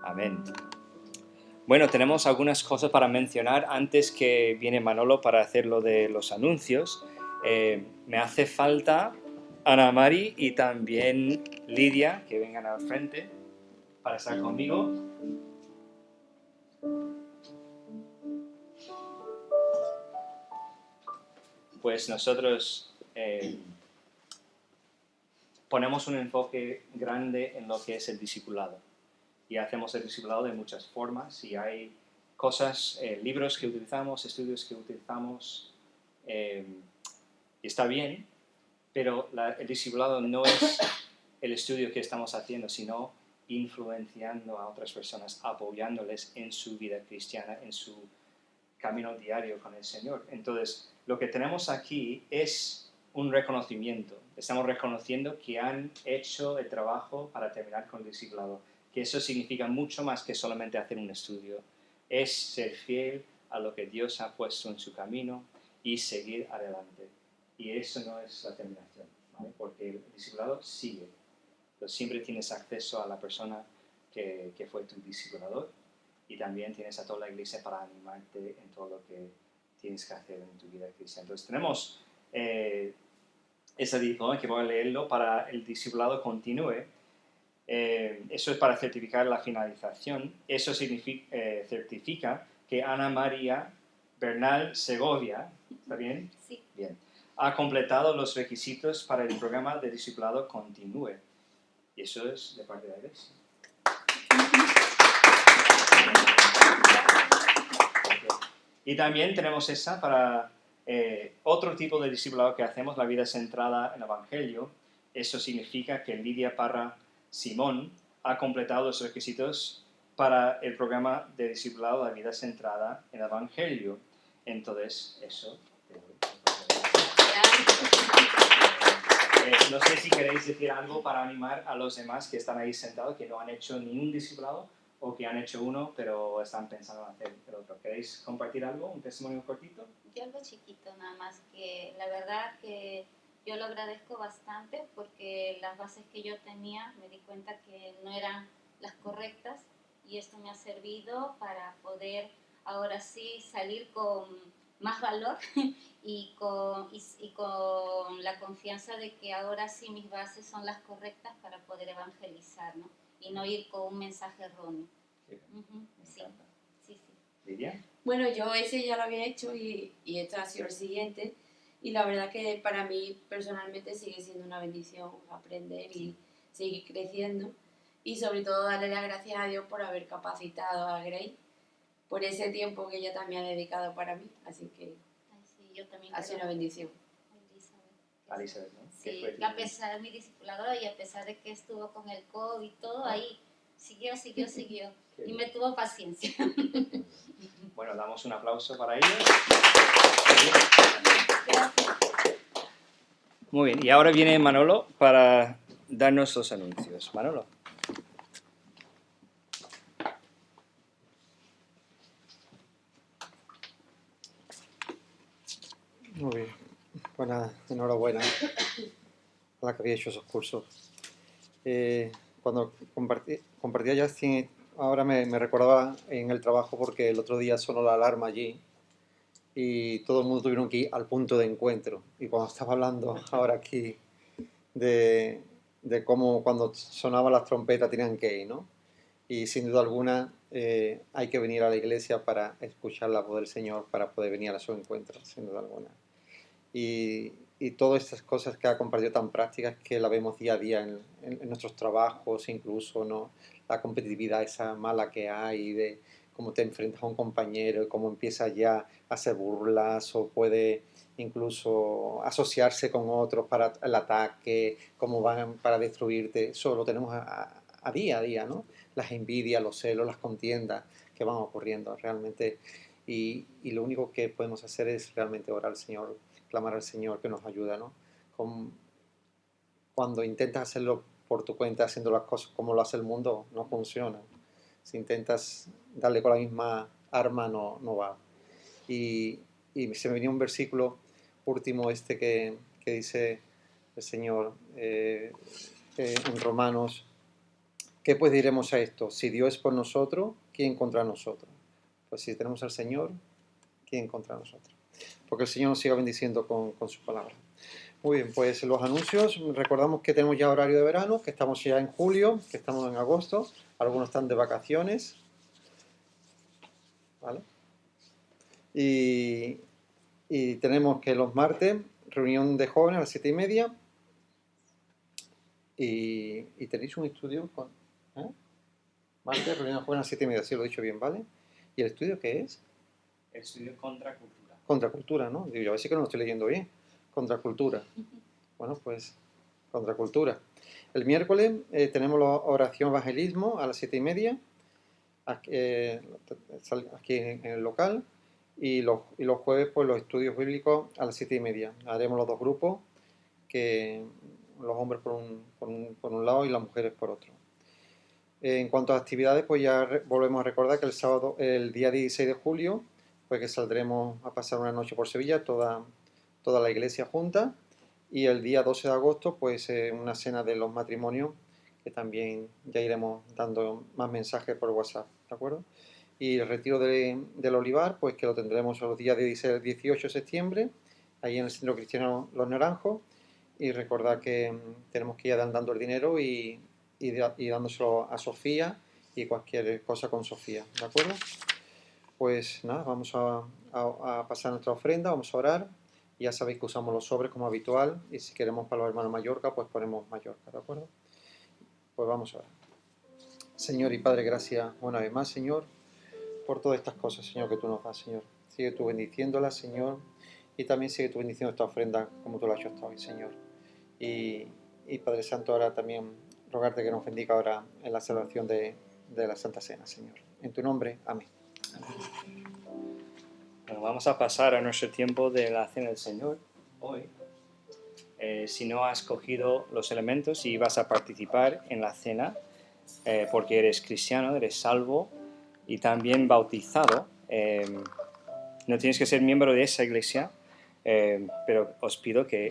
C: Amén. Bueno, tenemos algunas cosas para mencionar antes que viene Manolo para hacer lo de los anuncios. Me hace falta Ana Mari y también Lidia, que vengan al frente para estar conmigo. Pues nosotros ponemos un enfoque grande en lo que es el discipulado. Y hacemos el discipulado de muchas formas. Y hay cosas, libros que utilizamos, estudios que utilizamos. Y está bien, pero el discipulado no es el estudio que estamos haciendo, sino influenciando a otras personas, apoyándoles en su vida cristiana, en su camino diario con el Señor. Entonces, lo que tenemos aquí es un reconocimiento. Estamos reconociendo que han hecho el trabajo para terminar con el discipulado. Que eso significa mucho más que solamente hacer un estudio. Es ser fiel a lo que Dios ha puesto en su camino y seguir adelante. Y eso no es la terminación, ¿vale? Porque el discipulado sigue. Pero siempre tienes acceso a la persona que fue tu discipulador y también tienes a toda la iglesia para animarte en todo lo que tienes que hacer en tu vida cristiana. Entonces tenemos ese diploma que voy a leerlo para el discipulado continúe. Eso es para certificar la finalización. Eso certifica que Ana María Bernal Segovia, ¿está bien?
D: Sí.
C: Bien. Ha completado los requisitos para el programa de discipulado continúe. Y eso es de parte de la iglesia. Y también tenemos esa para otro tipo de discipulado que hacemos, la vida centrada en el Evangelio. Eso significa que Lidia Parra Simón ha completado los requisitos para el programa de discipulado, la vida centrada en el Evangelio. Entonces, eso. No sé si queréis decir algo para animar a los demás que están ahí sentados, que no han hecho ningún discipulado, o que han hecho uno pero están pensando en hacer el otro. ¿Queréis compartir algo, un testimonio cortito?
D: Yo algo chiquito nada más, que la verdad que yo lo agradezco bastante porque las bases que yo tenía me di cuenta que no eran las correctas y esto me ha servido para poder ahora sí salir con más valor y con la confianza de que ahora sí mis bases son las correctas para poder evangelizar, ¿no? Y no ir con un mensaje erróneo. Sí, sí, sí.
C: ¿Lidia?
E: Bueno, yo ese ya lo había hecho y este ha sido el siguiente. Y la verdad que para mí personalmente sigue siendo una bendición aprender y seguir creciendo. Y sobre todo darle las gracias a Dios por haber capacitado a Grace por ese tiempo que ella también ha dedicado para mí. Así que
D: Ay, sí, yo también
E: ha sido
D: creo.
E: una bendición.
C: Elizabeth, ¿no?
D: Sí, que a pesar de mi discipuladora y a pesar de que estuvo con el COVID y todo, ahí siguió. Y me tuvo paciencia.
C: Bueno, damos un aplauso para ellos. Muy bien, y ahora viene Manolo para darnos los anuncios. Manolo.
F: Muy bien. Pues nada, enhorabuena a la que había hecho esos cursos. Cuando compartía Justin, ahora me recordaba en el trabajo porque el otro día sonó la alarma allí y todo el mundo tuvieron que ir al punto de encuentro. Y cuando estaba hablando ahora aquí de cómo cuando sonaban las trompetas tenían que ir, ¿no? Y sin duda alguna hay que venir a la iglesia para escuchar la voz del Señor, para poder venir a su encuentro, sin duda alguna. Y todas estas cosas que ha compartido tan prácticas que la vemos día a día en nuestros trabajos, incluso, ¿no? La competitividad esa mala que hay de cómo te enfrentas a un compañero y cómo empieza ya a hacer burlas o puede incluso asociarse con otros para el ataque, cómo van para destruirte. Eso lo tenemos a día, ¿no? Las envidias, los celos, las contiendas que van ocurriendo realmente. Y lo único que podemos hacer es realmente orar al Señor, clamar al Señor que nos ayuda, ¿no? Cuando intentas hacerlo por tu cuenta, haciendo las cosas como lo hace el mundo, no funciona. Si intentas darle con la misma arma, no va. Y se me venía un versículo último que dice el Señor en Romanos: ¿qué pues diremos a esto? Si Dios es por nosotros, ¿quién contra nosotros? Pues si tenemos al Señor, ¿quién contra nosotros? Porque el Señor nos siga bendiciendo con su palabra. Muy bien, pues los anuncios. Recordamos que tenemos ya horario de verano, que estamos ya en julio, que estamos en agosto. Algunos están de vacaciones. ¿Vale? Y tenemos que los martes, reunión de jóvenes a las 7:30. Y tenéis un estudio con... Martes, reunión de jóvenes a las 7:30, sí lo he dicho bien, ¿vale? ¿Y el estudio qué es?
C: El estudio Contracultura.
F: Contracultura, ¿no? Digo, yo a ver si que no lo estoy leyendo bien. Contracultura. Bueno, pues, contracultura. El miércoles tenemos la oración evangelismo a las 7:30, aquí en el local. Y los jueves, pues, los estudios bíblicos a las 7:30. Haremos los dos grupos, que los hombres por un lado y las mujeres por otro. En cuanto a actividades, pues ya volvemos a recordar que el sábado, el día 16 de julio, pues que saldremos a pasar una noche por Sevilla, toda la iglesia junta, y el día 12 de agosto, pues una cena de los matrimonios, que también ya iremos dando más mensajes por WhatsApp, ¿de acuerdo? Y el retiro del Olivar, pues que lo tendremos los días 16 18 de septiembre, ahí en el Centro Cristiano Los Naranjos, y recordad que tenemos que ir dando el dinero y dándoselo a Sofía y cualquier cosa con Sofía, ¿de acuerdo? Pues nada, vamos a pasar nuestra ofrenda, vamos a orar. Ya sabéis que usamos los sobres como habitual y si queremos para los hermanos Mallorca, pues ponemos Mallorca, ¿de acuerdo? Pues vamos a orar. Señor y Padre, gracias una vez más, Señor, por todas estas cosas, Señor, que tú nos das, Señor. Sigue tú bendiciéndolas, Señor, y también sigue tú bendiciendo esta ofrenda como tú lo has hecho hasta hoy, Señor. Y Padre Santo, ahora también rogarte que nos bendiga ahora en la celebración de la Santa Cena, Señor. En tu nombre, amén.
C: Bueno, vamos a pasar a nuestro tiempo de la Cena del Señor hoy. Si no has cogido los elementos y vas a participar en la cena, porque eres cristiano, eres salvo y también bautizado. No tienes que ser miembro de esa iglesia, pero os pido que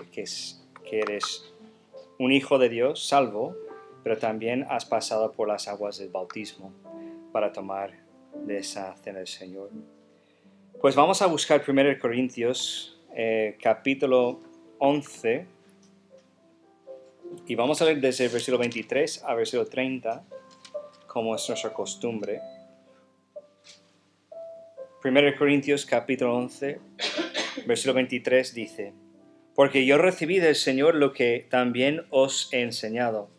C: eres un hijo de Dios, salvo, pero también has pasado por las aguas del bautismo para tomar de esa cena del Señor. Pues vamos a buscar 1 Corintios, capítulo 11, y vamos a leer desde el versículo 23 a versículo 30, como es nuestra costumbre. 1 Corintios, capítulo 11, versículo 23 dice: Porque yo recibí del Señor lo que también os he enseñado,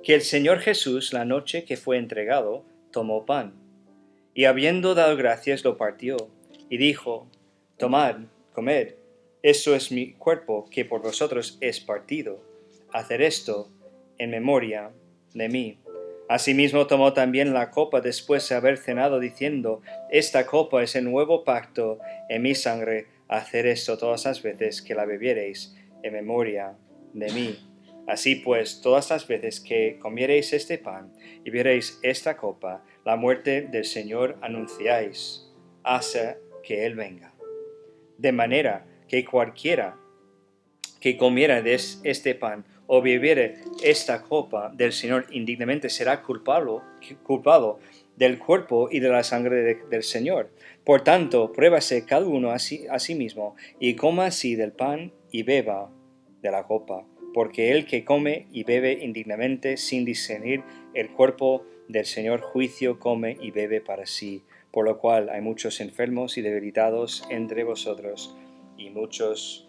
C: que el Señor Jesús, la noche que fue entregado, tomó pan, y habiendo dado gracias lo partió, y dijo: Tomad, comed, esto es mi cuerpo que por vosotros es partido. Hacer esto en memoria de mí. Asimismo tomó también la copa después de haber cenado, diciendo: Esta copa es el nuevo pacto en mi sangre. Hacer esto todas las veces que la bebiereis en memoria de mí. Así pues, todas las veces que comiereis este pan y bebiereis esta copa, la muerte del Señor anunciáis, hasta que Él venga. De manera que cualquiera que comiera de este pan o bebiere esta copa del Señor indignamente será culpado del cuerpo y de la sangre del Señor. Por tanto, pruébase cada uno a sí mismo, y coma así del pan y beba de la copa. Porque el que come y bebe indignamente sin discernir el cuerpo del Señor, juicio come y bebe para sí. Por lo cual hay muchos enfermos y debilitados entre vosotros, y muchos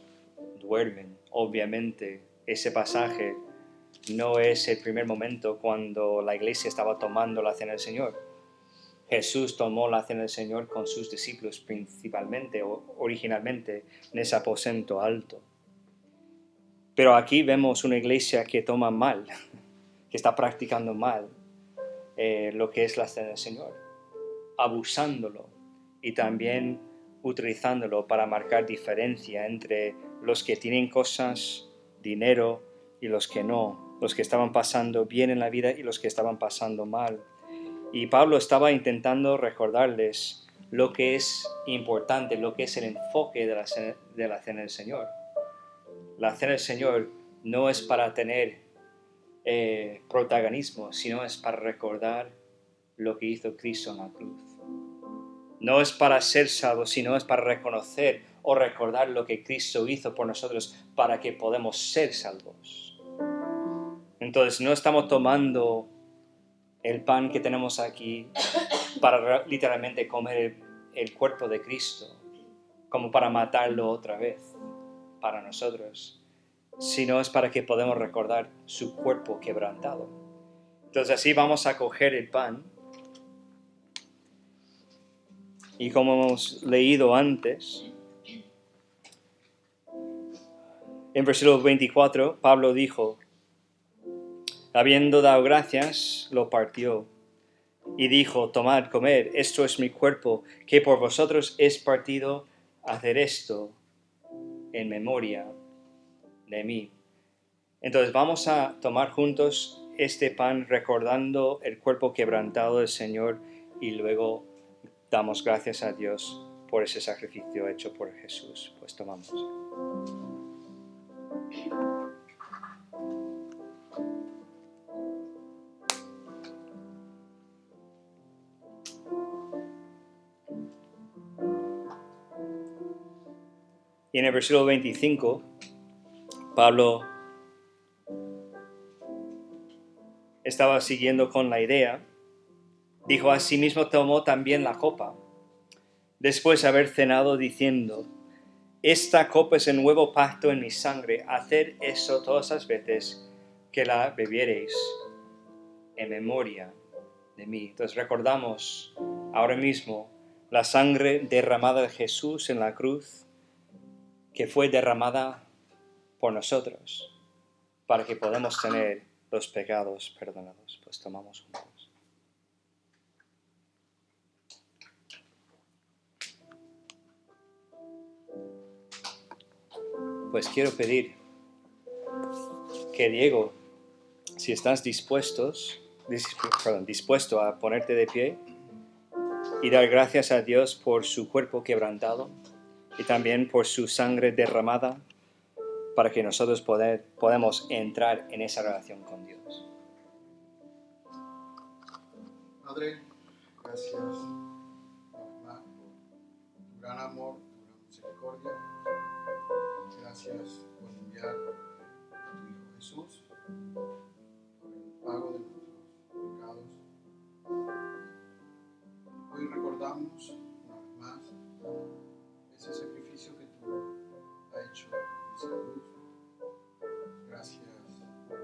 C: duermen. Obviamente, ese pasaje no es el primer momento cuando la iglesia estaba tomando la cena del Señor. Jesús tomó la cena del Señor con sus discípulos principalmente, o originalmente, en ese aposento alto. Pero aquí vemos una iglesia que toma mal, que está practicando mal lo que es la cena del Señor, abusándolo y también utilizándolo para marcar diferencia entre los que tienen cosas, dinero, y los que no, los que estaban pasando bien en la vida y los que estaban pasando mal. Y Pablo estaba intentando recordarles lo que es importante, lo que es el enfoque de la cena del Señor. La cena del Señor no es para tener protagonismo, sino es para recordar lo que hizo Cristo en la cruz. No es para ser salvos, sino es para reconocer o recordar lo que Cristo hizo por nosotros para que podamos ser salvos. Entonces no estamos tomando el pan que tenemos aquí para literalmente comer el cuerpo de Cristo, como para matarlo otra vez para nosotros, sino es para que podamos recordar su cuerpo quebrantado. Entonces así vamos a coger el pan. Y como hemos leído antes, en versículo 24, Pablo dijo: habiendo dado gracias, lo partió, y dijo: tomad, comed, esto es mi cuerpo, que por vosotros es partido. Hacer esto en memoria de mí. Entonces vamos a tomar juntos este pan recordando el cuerpo quebrantado del Señor, y luego damos gracias a Dios por ese sacrificio hecho por Jesús. Pues tomamos. Y en el versículo 25, Pablo estaba siguiendo con la idea. Dijo: asimismo tomó también la copa, después de haber cenado, diciendo: esta copa es el nuevo pacto en mi sangre. Haced eso todas las veces que la bebiereis en memoria de mí. Entonces recordamos ahora mismo la sangre derramada de Jesús en la cruz, que fue derramada por nosotros, para que podamos tener los pecados perdonados. Pues tomamos juntos. Pues quiero pedir que Diego, si estás dispuestos, dispuesto a ponerte de pie y dar gracias a Dios por su cuerpo quebrantado y también por su sangre derramada para que nosotros podamos entrar en esa relación con Dios.
G: Padre, gracias mamá, por tu gran amor, tu gran misericordia. Gracias por enviar a tu Hijo Jesús por el pago de nuestros pecados. Hoy recordamos una vez más ese sacrificio que tú has hecho en esa cruz. Gracias por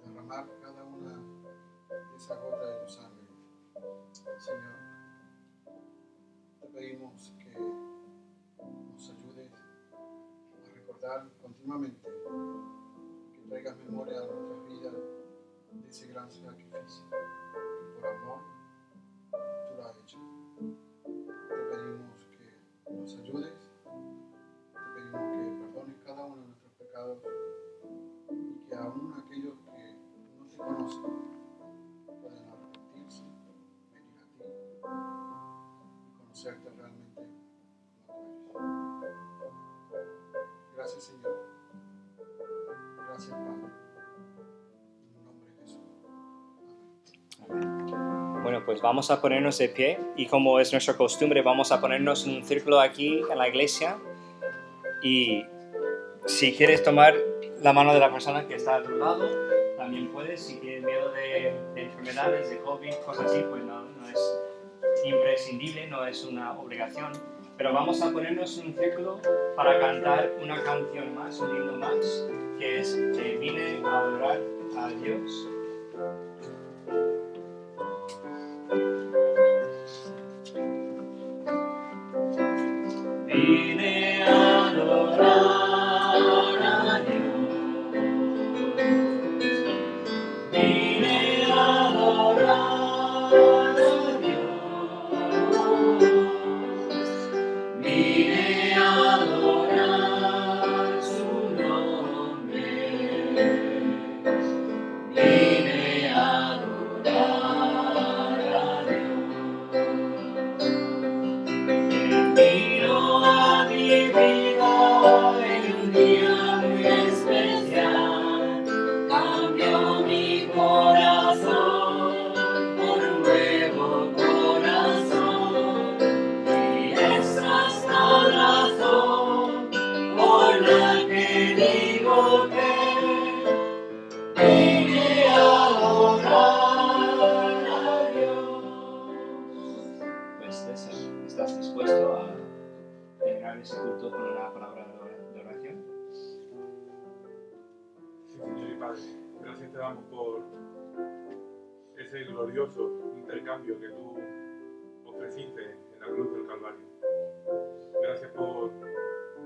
G: derramar cada una de esas gotas de tu sangre. Señor, te pedimos que nos ayudes a recordar continuamente, que traigas memoria a nuestras vidas de ese gran sacrificio que por amor tú lo has hecho. Te pedimos que nos ayudes, te pedimos que perdones cada uno de nuestros pecados y que aún aquellos que no te conocen puedan arrepentirse, venir a ti y conocerte realmente como tú eres. Gracias, Señor. Gracias, Padre. En el nombre de Jesús. Amén.
C: Bueno, pues vamos a ponernos de pie y como es nuestra costumbre, vamos a ponernos en un círculo aquí en la iglesia y si quieres tomar la mano de la persona que está a tu lado, también puedes. Si tienes miedo de enfermedades, de COVID, cosas así, pues no es imprescindible, no es una obligación. Pero vamos a ponernos en un círculo para cantar una canción más, un himno más, que es que vine a adorar a Dios.
B: Vine a adorar a Dios. Vine a adorar a Dios. Vine a adorar su nombre. Vine a adorar a Dios. Vino a mi vida en un día muy especial, cambió mi corazón por un nuevo corazón, y esa es la razón por la que digo que vine a adorar a Dios.
C: Pues César, ¿estás dispuesto a terminar ese culto con una palabra de oración?
H: Sí, Señor y Padre, gracias te damos por ese glorioso intercambio que tú ofreciste en la cruz del Calvario. Gracias por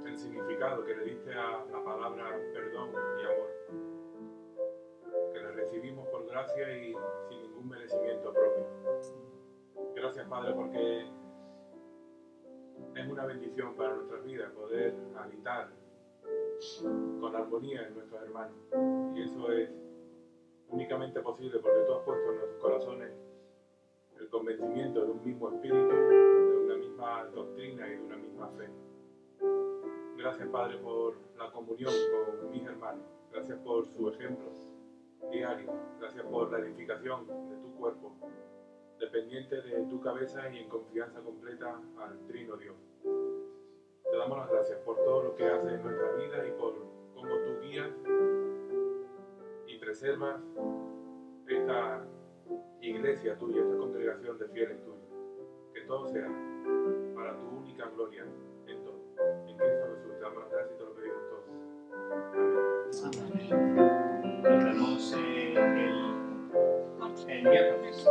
H: el significado que le diste a la palabra perdón y amor, que le recibimos por gracia y sin ningún merecimiento propio. Gracias, Padre, porque es una bendición para nuestras vidas poder habitar con armonía en nuestros hermanos. Y eso es únicamente posible porque tú has puesto en nuestros corazones el convencimiento de un mismo espíritu, de una misma doctrina y de una misma fe. Gracias, Padre, por la comunión con mis hermanos. Gracias por su ejemplo diario. Gracias por la edificación de tu cuerpo, dependiente de tu cabeza y en confianza completa al Trino Dios. Te damos las gracias por todo lo que haces en nuestra vida y por cómo tú guías y preservas esta iglesia tuya, esta congregación de fieles tuyos. Que todo sea para tu única gloria en todo. En Cristo Jesús te damos las gracias y te lo pedimos todos. Amén.
C: Nos vemos el miércoles.